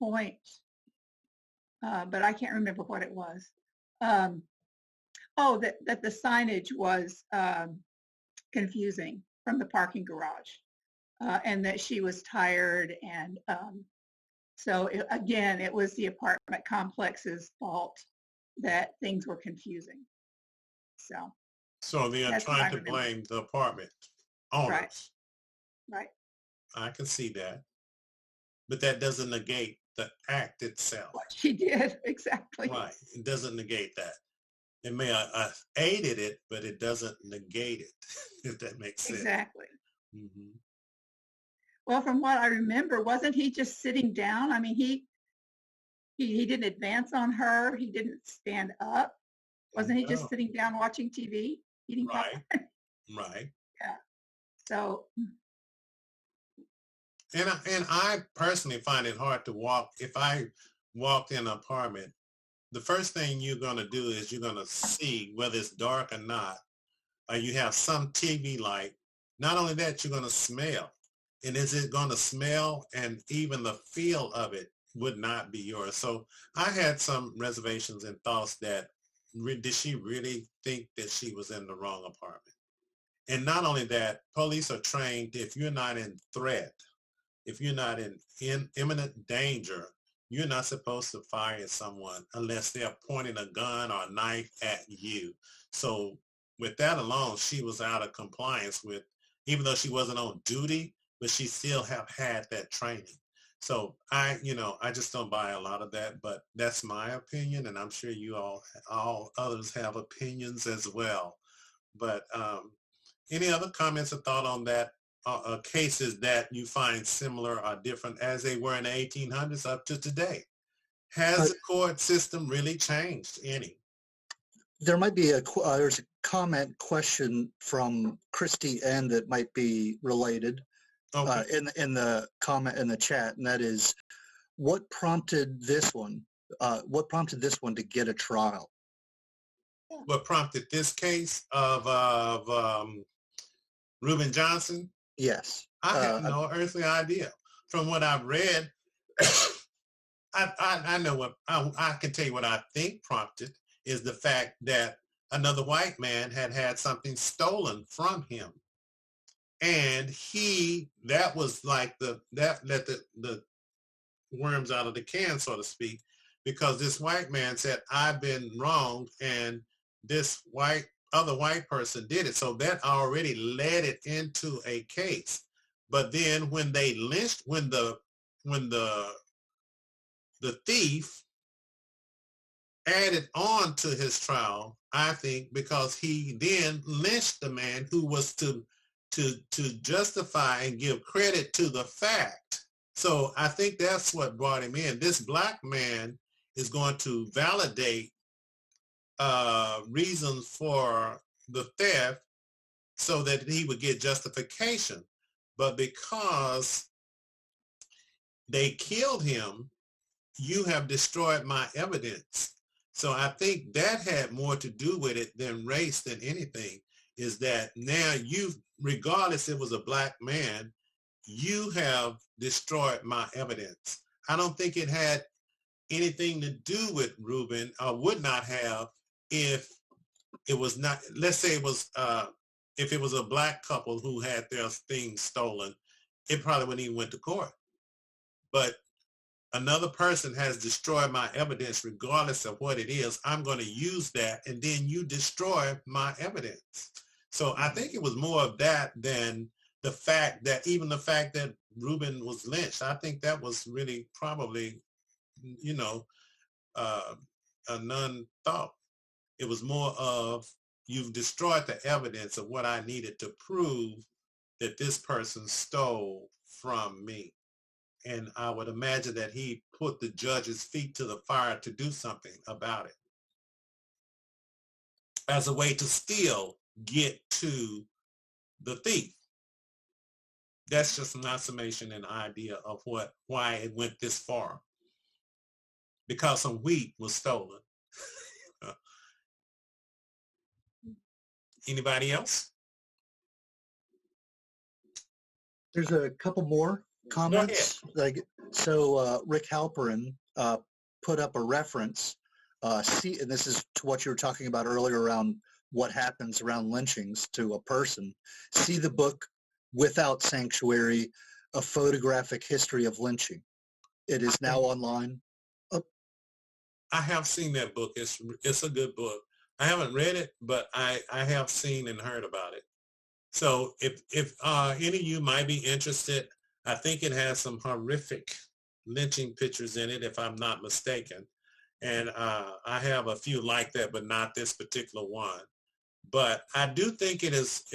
point, but I can't remember what it was. That the signage was confusing from the parking garage, and that she was tired. And so it was the apartment complex's fault that things were confusing. So they are trying to blame the apartment owners. Right. I can see that. But that doesn't negate the act itself. What she did, exactly. Right. It doesn't negate that. It may have aided it, but it doesn't negate it, if that makes sense. Exactly. Mm-hmm. Well, from what I remember, wasn't he just sitting down? I mean, he didn't advance on her. He didn't stand up. Wasn't he just sitting down watching TV, eating popcorn? Right. Yeah. So, And I personally find it hard to walk. If I walked in an apartment, the first thing you're going to do is you're going to see whether it's dark or not, or you have some TV light. Not only that, you're going to smell. And is it going to smell? And even the feel of it would not be yours. So I had some reservations and thoughts that, did she really think that she was in the wrong apartment? And not only that, police are trained, if you're not in threat, if you're not in imminent danger, you're not supposed to fire at someone unless they're pointing a gun or a knife at you. So with that alone, she was out of compliance with, even though she wasn't on duty, but she still have had that training. So I just don't buy a lot of that, but that's my opinion. And I'm sure you all others have opinions as well. But any other comments or thought on that? Cases that you find similar or different as they were in the 1800s up to today? Has the court system really changed any? There might be there's a comment question from Christy N that might be related in the comment in the chat, and that is, what prompted this one? What prompted this one to get a trial? What prompted this case of Reuben Johnson? Yes. I have no earthly idea. From what I've read, I know what I can tell you what I think prompted is the fact that another white man had something stolen from him. And that was like that let the worms out of the can, so to speak, because this white man said, I've been wronged, and this other white person did it. So that already led it into a case. But then when they lynched, when the thief added on to his trial, I think, because he then lynched the man who was to justify and give credit to the fact. So I think that's what brought him in. This black man is going to validate reasons for the theft so that he would get justification. But because they killed him, you have destroyed my evidence. So I think that had more to do with it than race than anything, is that now regardless it was a black man, you have destroyed my evidence. I don't think it had anything to do with Reuben, or would not have, if it was not, let's say it was, if it was a black couple who had their things stolen, it probably wouldn't even went to court. But another person has destroyed my evidence regardless of what it is. I'm going to use that, and then you destroy my evidence. So I think it was more of that than the fact that Reuben was lynched. I think that was really probably, a non-thought. It was more of, you've destroyed the evidence of what I needed to prove that this person stole from me. And I would imagine that he put the judge's feet to the fire to do something about it, as a way to still get to the thief. That's just my summation and idea of why it went this far. Because some wheat was stolen. Anybody else? There's a couple more comments. Rick Halperin put up a reference. And this is to what you were talking about earlier around what happens around lynchings to a person. See the book Without Sanctuary, A Photographic History of Lynching. It is now online. I have seen that book. It's a good book. I haven't read it, but I have seen and heard about it. So if any of you might be interested, I think it has some horrific lynching pictures in it, if I'm not mistaken. And I have a few like that, but not this particular one. But I do think it is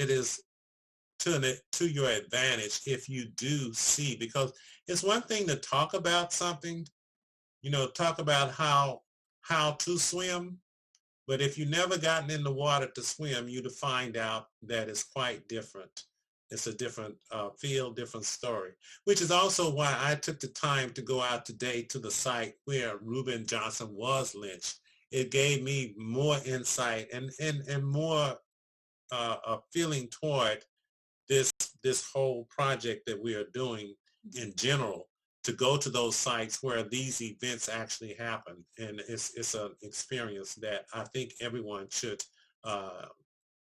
to your advantage if you do see, because it's one thing to talk about something, talk about how to swim. But if you've never gotten in the water to swim, you'd find out that it's quite different. It's a different feel, different story, which is also why I took the time to go out today to the site where Reuben Johnson was lynched. It gave me more insight and more a feeling toward this whole project that we are doing in general, to go to those sites where these events actually happen. And it's an experience that I think everyone should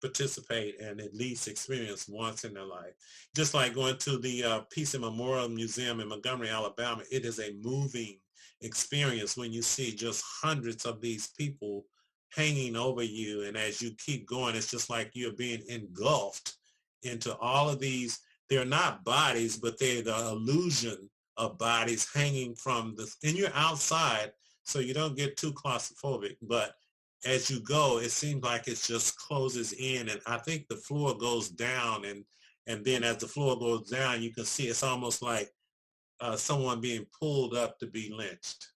participate and at least experience once in their life. Just like going to the Peace and Memorial Museum in Montgomery, Alabama, it is a moving experience when you see just hundreds of these people hanging over you. And as you keep going, it's just like you're being engulfed into all of these. They're not bodies, but they're the illusion of bodies hanging from the, and you're outside, so you don't get too claustrophobic. But as you go, it seems like it just closes in, and I think the floor goes down, and then as the floor goes down, you can see it's almost like someone being pulled up to be lynched.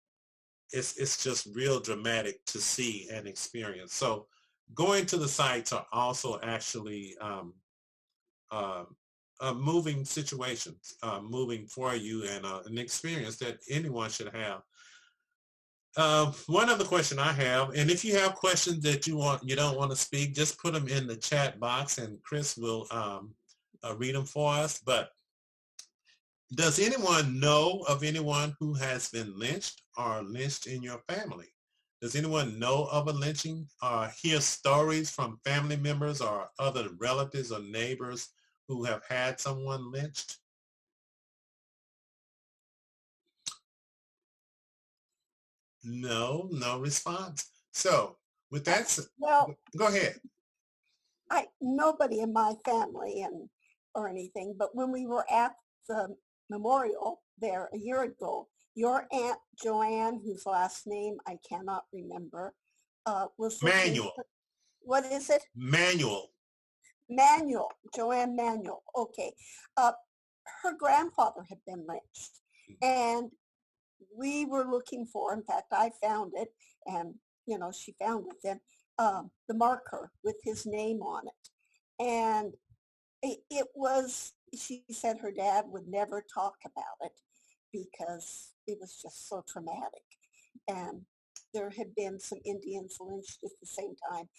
It's just real dramatic to see and experience. So going to the sites are also actually moving situations, moving for you, and an experience that anyone should have. One other question I have, and if you have questions that you don't want to speak, just put them in the chat box, and Chris will read them for us. But does anyone know of anyone who has been lynched or lynched in your family? Does anyone know of a lynching or hear stories from family members or other relatives or neighbors who have had someone lynched? No response. So with that said, Well, go ahead. nobody in my family or anything, but when we were at the memorial there a year ago, your Aunt Joanne, whose last name I cannot remember, was Manuel. What is it? Manuel. Joanne Manuel. Okay. Her grandfather had been lynched, and we were looking for, in fact, I found it, and, she found it then, the marker with his name on it. And it was, she said her dad would never talk about it because it was just so traumatic. And there had been some Indians lynched at the same time,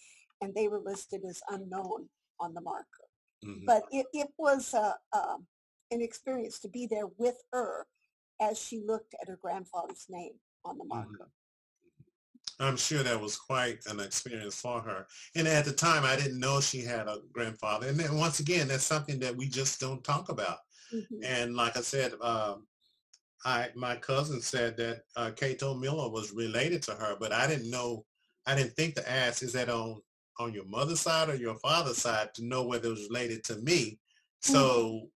and they were listed as unknown on the marker. Mm-hmm. But it was an experience to be there with her as she looked at her grandfather's name on the marker. Mm-hmm. I'm sure that was quite an experience for her. And at the time, I didn't know she had a grandfather. And then once again, that's something that we just don't talk about. Mm-hmm. And like I said, my cousin said that Cato Miller was related to her, but I didn't think to ask, is that on your mother's side or your father's side, to know whether it was related to me. So mm-hmm.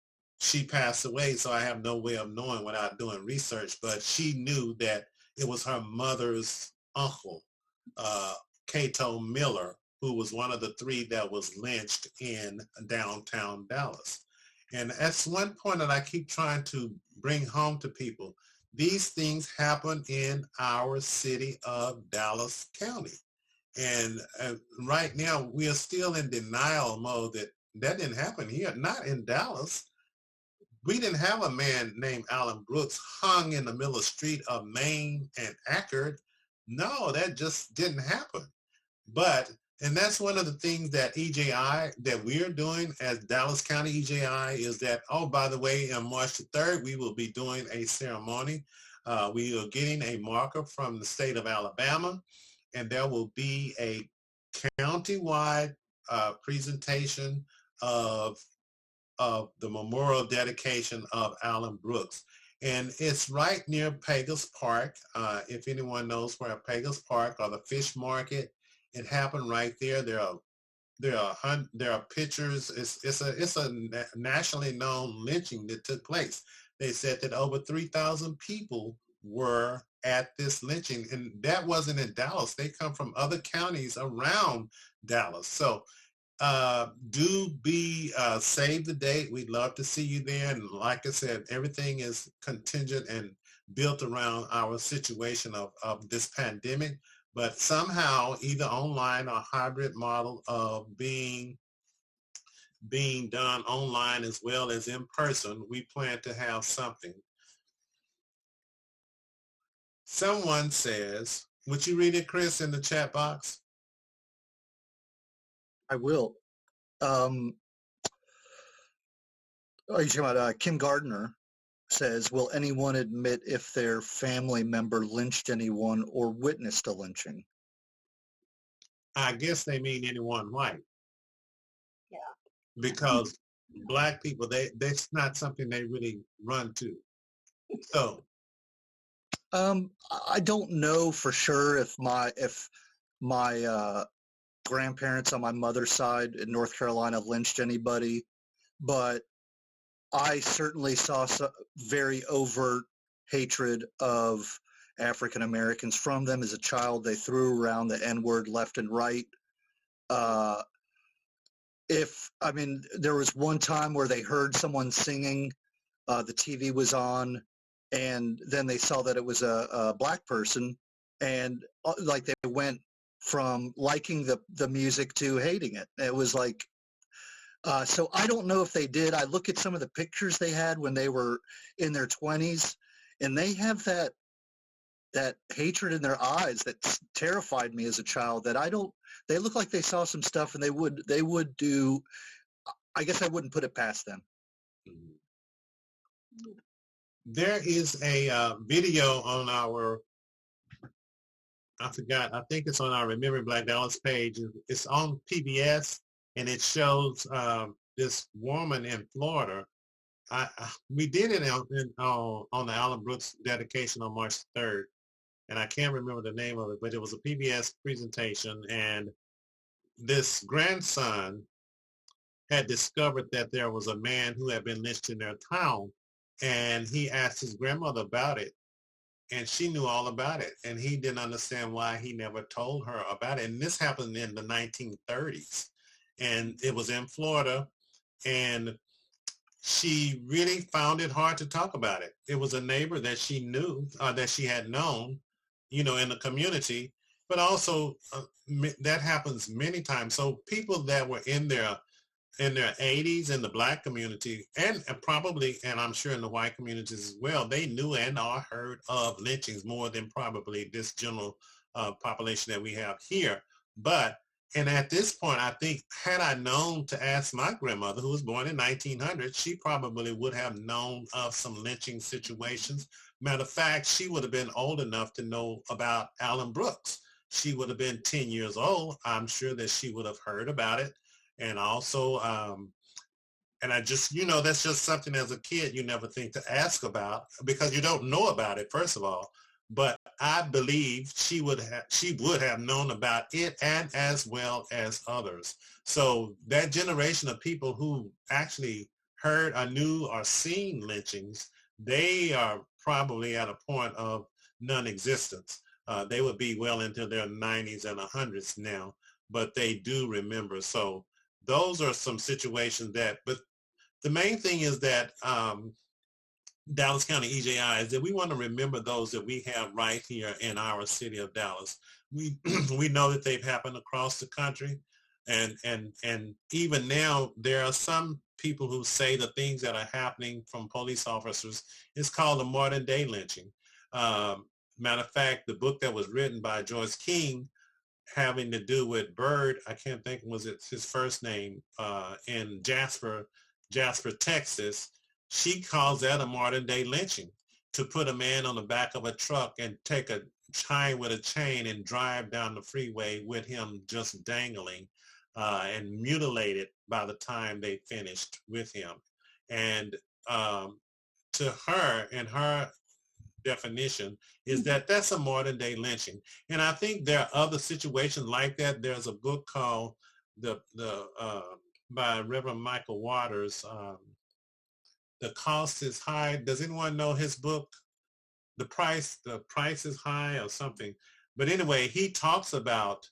She passed away, so I have no way of knowing without doing research, but she knew that it was her mother's uncle, Cato Miller, who was one of the 3 that was lynched in downtown Dallas. And that's one point that I keep trying to bring home to people. These things happen in our city of Dallas County. And right now, we are still in denial mode that didn't happen here, not in Dallas. We didn't have a man named Alan Brooks hung in the middle of the street of Main and Ackerd. No, that just didn't happen. And that's one of the things that EJI, that we're doing as Dallas County EJI, is that, oh, by the way, on March the 3rd, we will be doing a ceremony. We are getting a marker from the state of Alabama, and there will be a county-wide presentation of the memorial dedication of Alan Brooks. And it's right near Pegasus Park. If anyone knows where Pegasus Park or the fish market, it happened right there. There are pictures. It's a nationally known lynching that took place. They said that over 3,000 people were at this lynching, and that wasn't in Dallas. They come from other counties around Dallas. So do be save the date. We'd love to see you there. And like I said, everything is contingent and built around our situation of this pandemic, but somehow either online or hybrid model of being being done online as well as in person. We plan to have something. Someone says, would you read it, Chris, in the chat box? I will. Are you talking about Kim Gardner says, will anyone admit if their family member lynched anyone or witnessed a lynching? I guess they mean anyone white. Yeah. Because black people, that's not something they really run to. So I don't know for sure if my grandparents on my mother's side in North Carolina lynched anybody, but I certainly saw some very overt hatred of African Americans from them as a child. They threw around the N-word left and right. There was one time where they heard someone singing, the TV was on, and then they saw that it was a black person, and like they went from liking the music to hating it. It was like, so I don't know if they did. I look at some of the pictures they had when they were in their 20s, and they have that hatred in their eyes that terrified me as a child. They look like they saw some stuff, and they would do. I guess I wouldn't put it past them. There is a video on our, I forgot, I think it's on our Remembering Black Dallas page. It's on PBS, and it shows this woman in Florida. We did it on the Alan Brooks dedication on March 3rd, and I can't remember the name of it, but it was a PBS presentation, and this grandson had discovered that there was a man who had been lynched in their town, and he asked his grandmother about it, and she knew all about it, and he didn't understand why he never told her about it. And this happened in the 1930s, and it was in Florida, and she really found it hard to talk about it. It was a neighbor that she knew, that she had known, in the community, but also that happens many times. So people that were in their 80s in the black community, and probably, and I'm sure in the white communities as well, they knew and or heard of lynchings more than probably this general population that we have here. And at this point, I think, had I known to ask my grandmother, who was born in 1900, she probably would have known of some lynching situations. Matter of fact, she would have been old enough to know about Alan Brooks. She would have been 10 years old. I'm sure that she would have heard about it. And also, and I just, that's just something as a kid you never think to ask about because you don't know about it, first of all. But I believe she would have known about it, and as well as others. So that generation of people who actually heard or knew or seen lynchings, they are probably at a point of non-existence. They would be well into their 90s and 100s now, but they do remember. So those are some situations but the main thing is that Dallas County EJI is that we want to remember those that we have right here in our city of Dallas. We know that they've happened across the country, and even now there are some people who say the things that are happening from police officers is called a modern day lynching. Matter of fact, the book that was written by Joyce King having to do with Bird, I can't think was it his first name, in Jasper, Texas. She calls that a modern day lynching, to put a man on the back of a truck and take a chain with a chain and drive down the freeway with him just dangling and mutilated by the time they finished with him. And to her, in her definition, is that that's a modern day lynching. And I think there are other situations like that. There's a book called by Reverend Michael Waters, The Cost is High. Does anyone know his book? The price is high or something. But anyway, he talks about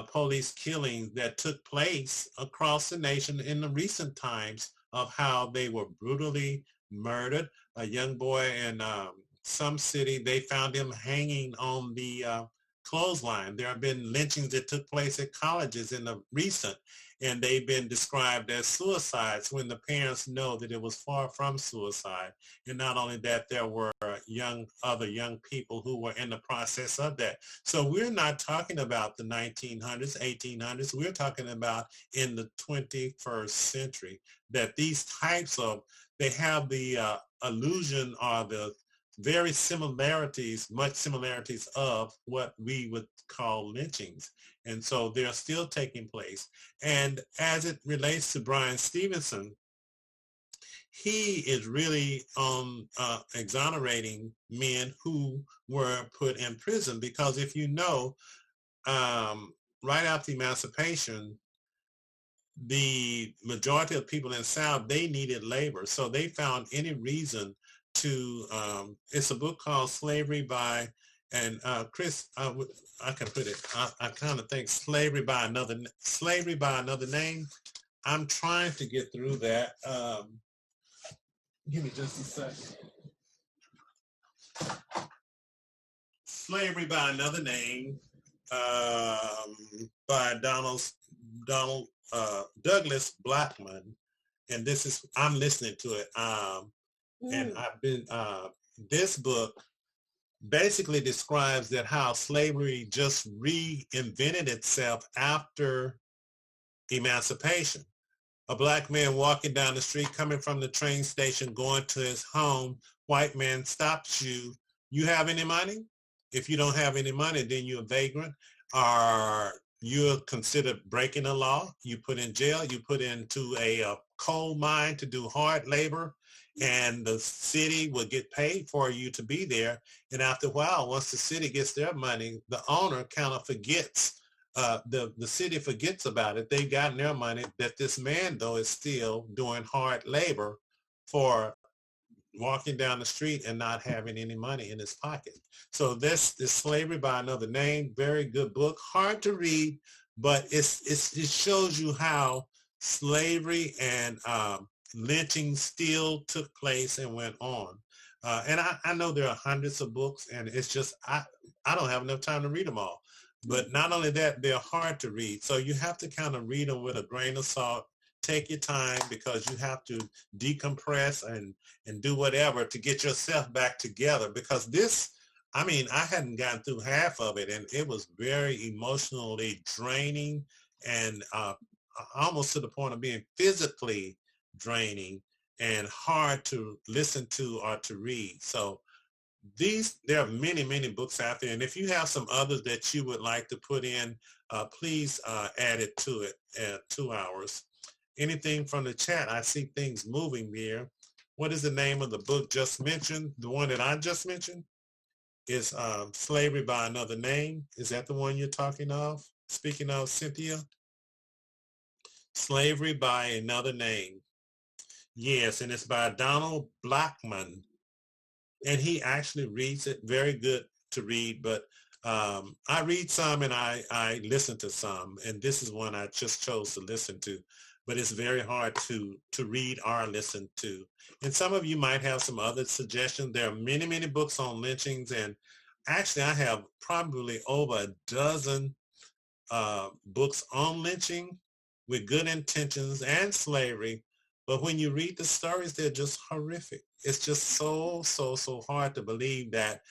police killings that took place across the nation in the recent times, of how they were brutally murdered. A young boy in some city, they found him hanging on the clothesline. There have been lynchings that took place at colleges in the recent, and they've been described as suicides when the parents know that it was far from suicide. And not only that, there were other young people who were in the process of that. So we're not talking about the 1900s, 1800s. We're talking about in the 21st century that these types of, they have the illusion or the very much similarities of what we would call lynchings. And so they're still taking place. And as it relates to Brian Stevenson, he is really exonerating men who were put in prison, because if you know, right after emancipation, the majority of people in the South, they needed labor. So they found any reason to, it's a book called Slavery by, and Chris, I can put it, I kind of think Slavery by Another Name. I'm trying to get through that. Give me just a second. Slavery by Another Name, by Douglas Blackman, and this is, I'm listening to it, and I've been, this book basically describes that how slavery just reinvented itself after emancipation. A black man walking down the street, coming from the train station, going to his home, white man stops you. You have any money? If you don't have any money, then you're a vagrant, or you're considered breaking the law. You put in jail, you put into a coal mine to do hard labor, and the city will get paid for you to be there. And after a while, once the city gets their money, the owner kind of forgets, the city forgets about it. They've gotten their money, that this man, though, is still doing hard labor for walking down the street and not having any money in his pocket. So this is Slavery by Another Name. Very good book, hard to read, but it shows you how slavery and lynching still took place and went on. And I know there are hundreds of books, and it's just, I don't have enough time to read them all. But not only that, they're hard to read. So you have to kind of read them with a grain of salt. Take your time, because you have to decompress and do whatever to get yourself back together. Because this, I mean, I hadn't gotten through half of it, and it was very emotionally draining, and almost to the point of being physically draining and hard to listen to or to read. So there are many, many books out there. And if you have some others that you would like to put in, please add it to it at 2 hours. Anything from the chat? I see things moving there. What is the name of the book just mentioned? The one that I just mentioned is Slavery by Another Name. Is that the one you're talking of? Speaking of, Cynthia? Slavery by Another Name. Yes, and it's by Donald Blackman. And he actually reads it. Very good to read, but I read some and I listen to some, and this is one I just chose to listen to. But it's very hard to read or listen to. And some of you might have some other suggestions. There are many, many books on lynchings, and actually I have probably over a dozen books on lynching with good intentions and slavery. But when you read the stories, they're just horrific. It's just so hard to believe that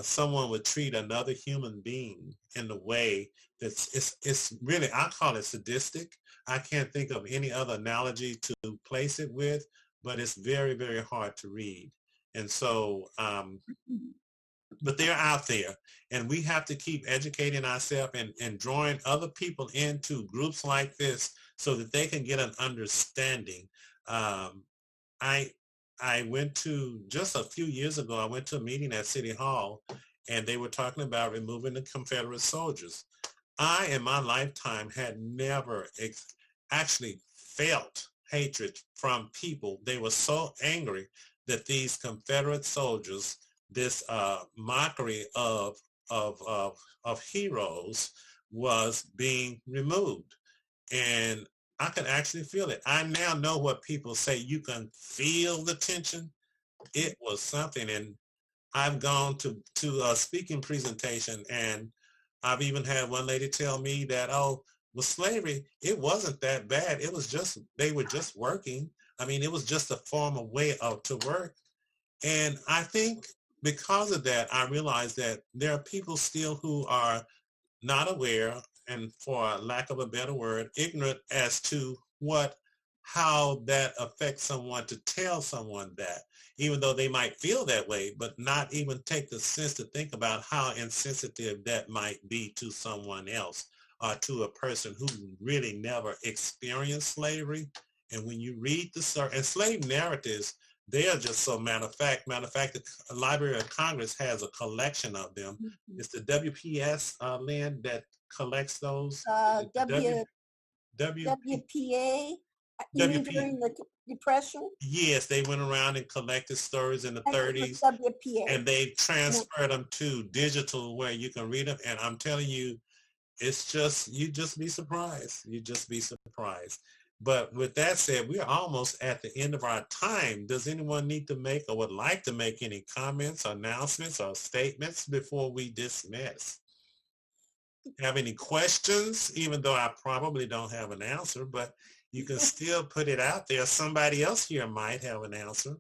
someone would treat another human being in the way that's, it's really, I call it sadistic. I can't think of any other analogy to place it with, but it's very, very hard to read. And so, but they're out there, and we have to keep educating ourselves and drawing other people into groups like this so that they can get an understanding. I went to, just a few years ago, I went to a meeting at City Hall, and they were talking about removing the Confederate soldiers. I, in my lifetime, had never actually felt hatred from people. They were so angry that these Confederate soldiers, this mockery of heroes, was being removed. And I could actually feel it. I now know what people say, you can feel the tension. It was something. And I've gone to a speaking presentation, and I've even had one lady tell me that, oh, with slavery, it wasn't that bad. It was just, they were just working. I mean, it was just a form of way of to work. And I think because of that, I realized that there are people still who are not aware, and for lack of a better word, ignorant as to how that affects someone to tell someone that, even though they might feel that way, but not even take the sense to think about how insensitive that might be to someone else or to a person who really never experienced slavery. And when you read and slave narratives, they are just so matter of fact. The Library of Congress has a collection of them. Mhm. It's the WPS, Lynn, that collects those. W, W, WPA, you mean WP, during the Depression? yes, they went around and collected stories in the I think it was 30s, WPA. and they transferred them to digital where you can read them. And I'm telling you, it's just, you just be surprised. You just be surprised. But with that said, we are almost at the end of our time. Does anyone need to make or would like to make any comments, announcements, or statements before we dismiss? Have any questions? Even though I probably don't have an answer, but you can still put it out there. Somebody else here might have an answer.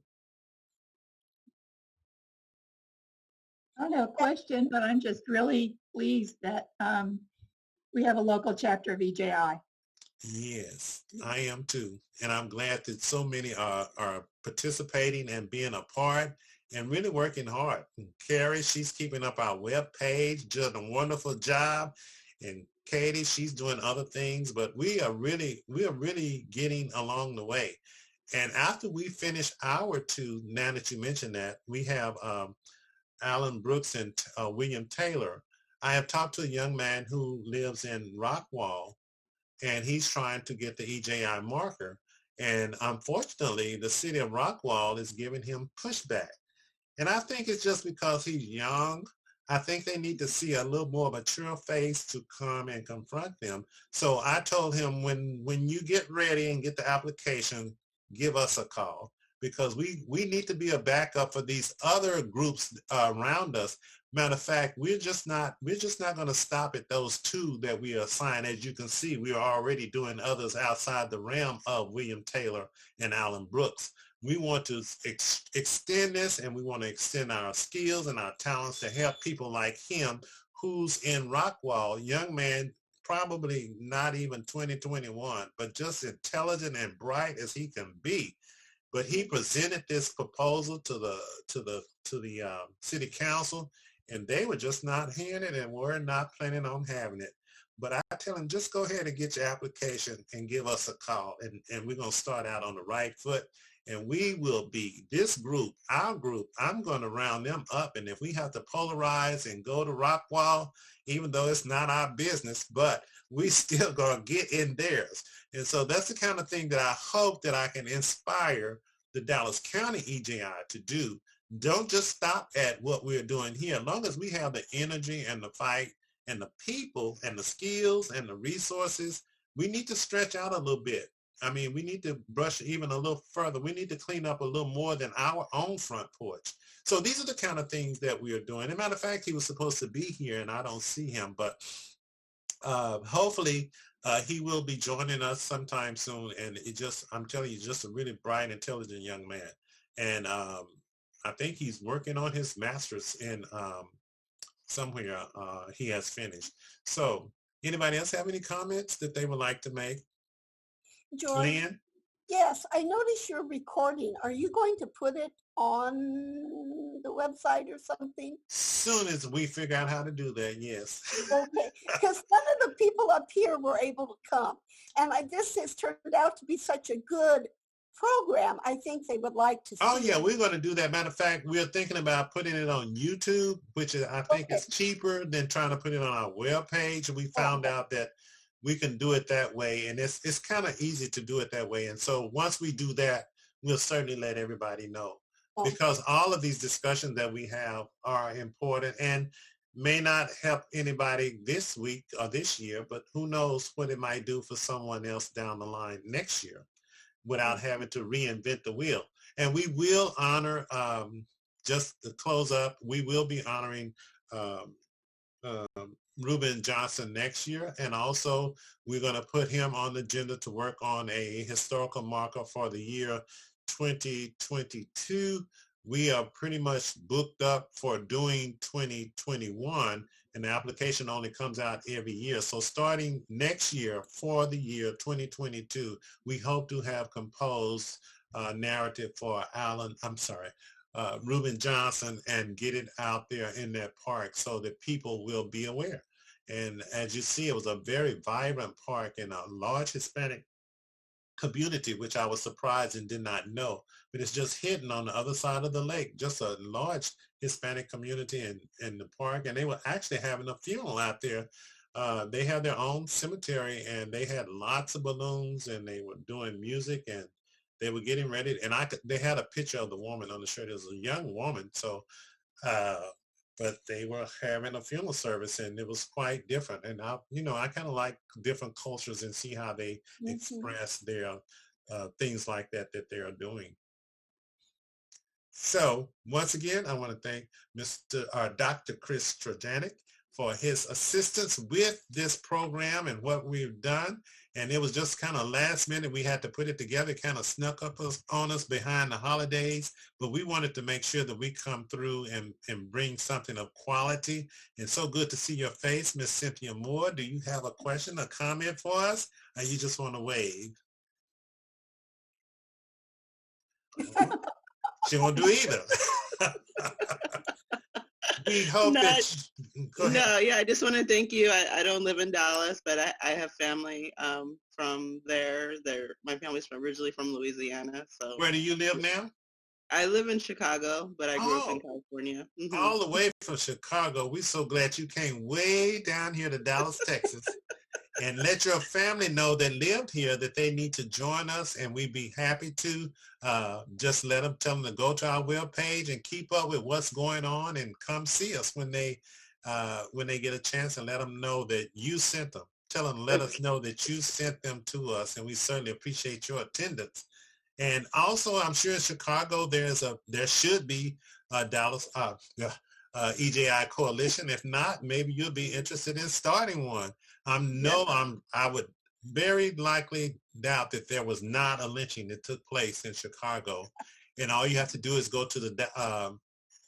I don't know a question, but I'm just really pleased that we have a local chapter of EJI. Yes, I am too. And I'm glad that so many are participating and being a part and really working hard. And Carrie, she's keeping up our web page, doing a wonderful job. And Katie, she's doing other things, but we are really getting along the way. And after we finish our two, now that you mentioned that, we have Alan Brooks and William Taylor. I have talked to a young man who lives in Rockwall, and he's trying to get the EJI marker. And unfortunately, the city of Rockwall is giving him pushback. And I think it's just because he's young. I think they need to see a little more mature face to come and confront them. So I told him, when you get ready and get the application, give us a call, because we need to be a backup for these other groups around us. Matter of fact, we're just not going to stop at those two that we assign. As you can see, we are already doing others outside the realm of William Taylor and Alan Brooks. We want to extend this, and we want to extend our skills and our talents to help people like him, who's in Rockwall, young man, probably not even 2021, but just intelligent and bright as he can be. But he presented this proposal to the city council, and they were just not hearing it and were not planning on having it. But I tell him, just go ahead and get your application and give us a call, and we're going to start out on the right foot. And we will be, this group, our group, I'm going to round them up. And if we have to polarize and go to Rockwall, even though it's not our business, but we still going to get in theirs. And so that's the kind of thing that I hope that I can inspire the Dallas County EJI to do. Don't just stop at what we're doing here. As long as we have the energy and the fight and the people and the skills and the resources, we need to stretch out a little bit. I mean, we need to brush even a little further. We need to clean up a little more than our own front porch. So these are the kind of things that we are doing. As a matter of fact, he was supposed to be here and I don't see him, but hopefully he will be joining us sometime soon. And I'm telling you, just a really bright, intelligent young man. And I think he's working on his master's in somewhere he has finished. So anybody else have any comments that they would like to make? George, Lynn? yes, I noticed you're recording. Are you going to put it on the website or something? Soon as we figure out how to do that, yes. Okay, because none of the people up here were able to come. And this has turned out to be such a good program. I think they would like to see. Oh, yeah, we're going to do that. Matter of fact, we're thinking about putting it on YouTube, which I think is cheaper than trying to put it on our webpage. And we found out that we can do it that way, and it's kind of easy to do it that way. And so once we do that, we'll certainly let everybody know, because all of these discussions that we have are important and may not help anybody this week or this year, but who knows what it might do for someone else down the line next year without having to reinvent the wheel. And we will honor, just to close up, we will be honoring Reuben Johnson next year. And also we're going to put him on the agenda to work on a historical marker for the year 2022. We are pretty much booked up for doing 2021, and the application only comes out every year. So starting next year for the year 2022, we hope to have composed a narrative for Reuben Johnson and get it out there in that park so that people will be aware. And as you see, it was a very vibrant park and a large Hispanic community, which I was surprised and did not know. But it's just hidden on the other side of the lake, just a large Hispanic community in the park. And they were actually having a funeral out there. They have their own cemetery, and they had lots of balloons, and they were doing music, and they were getting ready. And they had a picture of the woman on the shirt. It was a young woman. So, but they were having a funeral service, and it was quite different. And I kind of like different cultures and see how they express their things like that they are doing. So once again, I want to thank Dr. Chris Trajanic for his assistance with this program and what we've done. And it was just kind of last minute. We had to put it together, kind of snuck up on us behind the holidays, but we wanted to make sure that we come through and bring something of quality. And so good to see your face, Miss Cynthia Moore. Do you have a question, a comment for us, or you just want to wave? She won't do either. We hope I just want to thank you. I don't live in Dallas, but I have family from there. My family's originally from Louisiana. So where do you live now? I live in Chicago, but I grew up in California. All the way from Chicago. We're so glad you came way down here to Dallas, Texas. And let your family know that lived here that they need to join us, and we'd be happy to just tell them to go to our webpage and keep up with what's going on, and come see us when they get a chance, and let them know that you sent them. Tell them, let us know that you sent them to us, and we certainly appreciate your attendance. And also, I'm sure in Chicago there should be a Dallas EJI Coalition. If not, maybe you'll be interested in starting one. I would very likely doubt that there was not a lynching that took place in Chicago. And all you have to do is go to the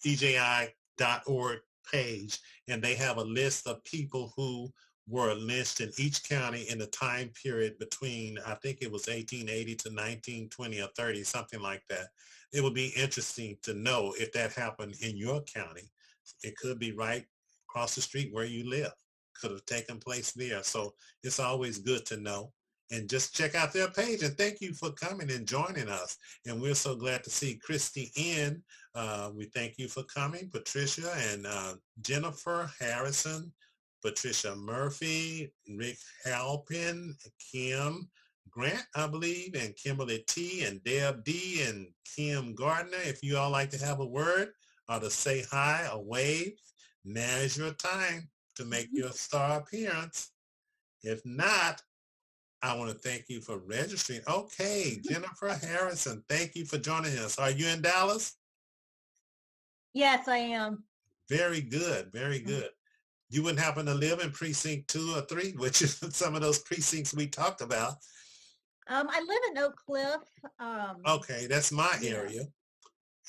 EJI.org page, and they have a list of people who were lynched in each county in the time period between, I think it was 1880 to 1920 or 30, something like that. It would be interesting to know if that happened in your county. It could be right across the street where you live. Could have taken place there. So it's always good to know. And just check out their page. And thank you for coming and joining us. And we're so glad to see Christy in. We thank you for coming. Patricia and Jennifer Harrison, Patricia Murphy, Rick Halpin, Kim Grant, I believe, and Kimberly T, and Deb D, and Kim Gardner. If you all like to have a word or to say hi or wave, now's your time to make your star appearance. If not, I want to thank you for registering. Okay, Jennifer Harrison, thank you for joining us. Are you in Dallas? Yes, I am. Very good, very good. You wouldn't happen to live in precinct 2 or 3, which is some of those precincts we talked about. I live in Oak Cliff. Okay, that's my area.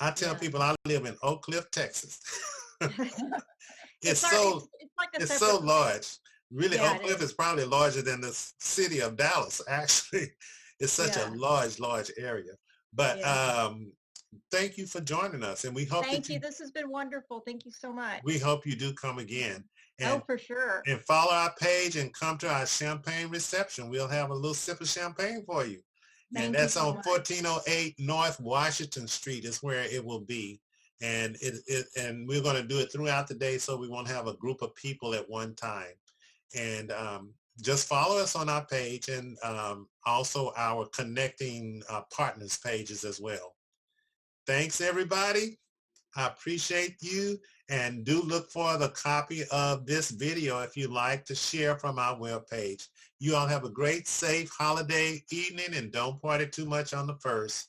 I tell people I live in Oak Cliff, Texas. It's so large. Really, Oak Cliff is probably larger than the city of Dallas, actually. It's such a large area. But thank you for joining us. And we hope Thank you. This has been wonderful. Thank you so much. We hope you do come again. And, for sure. And follow our page and come to our champagne reception. We'll have a little sip of champagne for you. And that's on 1408 North Washington Street is where it will be. And and we're going to do it throughout the day, so we won't have a group of people at one time. And just follow us on our page, and also our connecting partners pages as well. Thanks, everybody. I appreciate you, and do look for the copy of this video if you'd like to share from our webpage. You all have a great, safe holiday evening, and don't party too much on the 1st.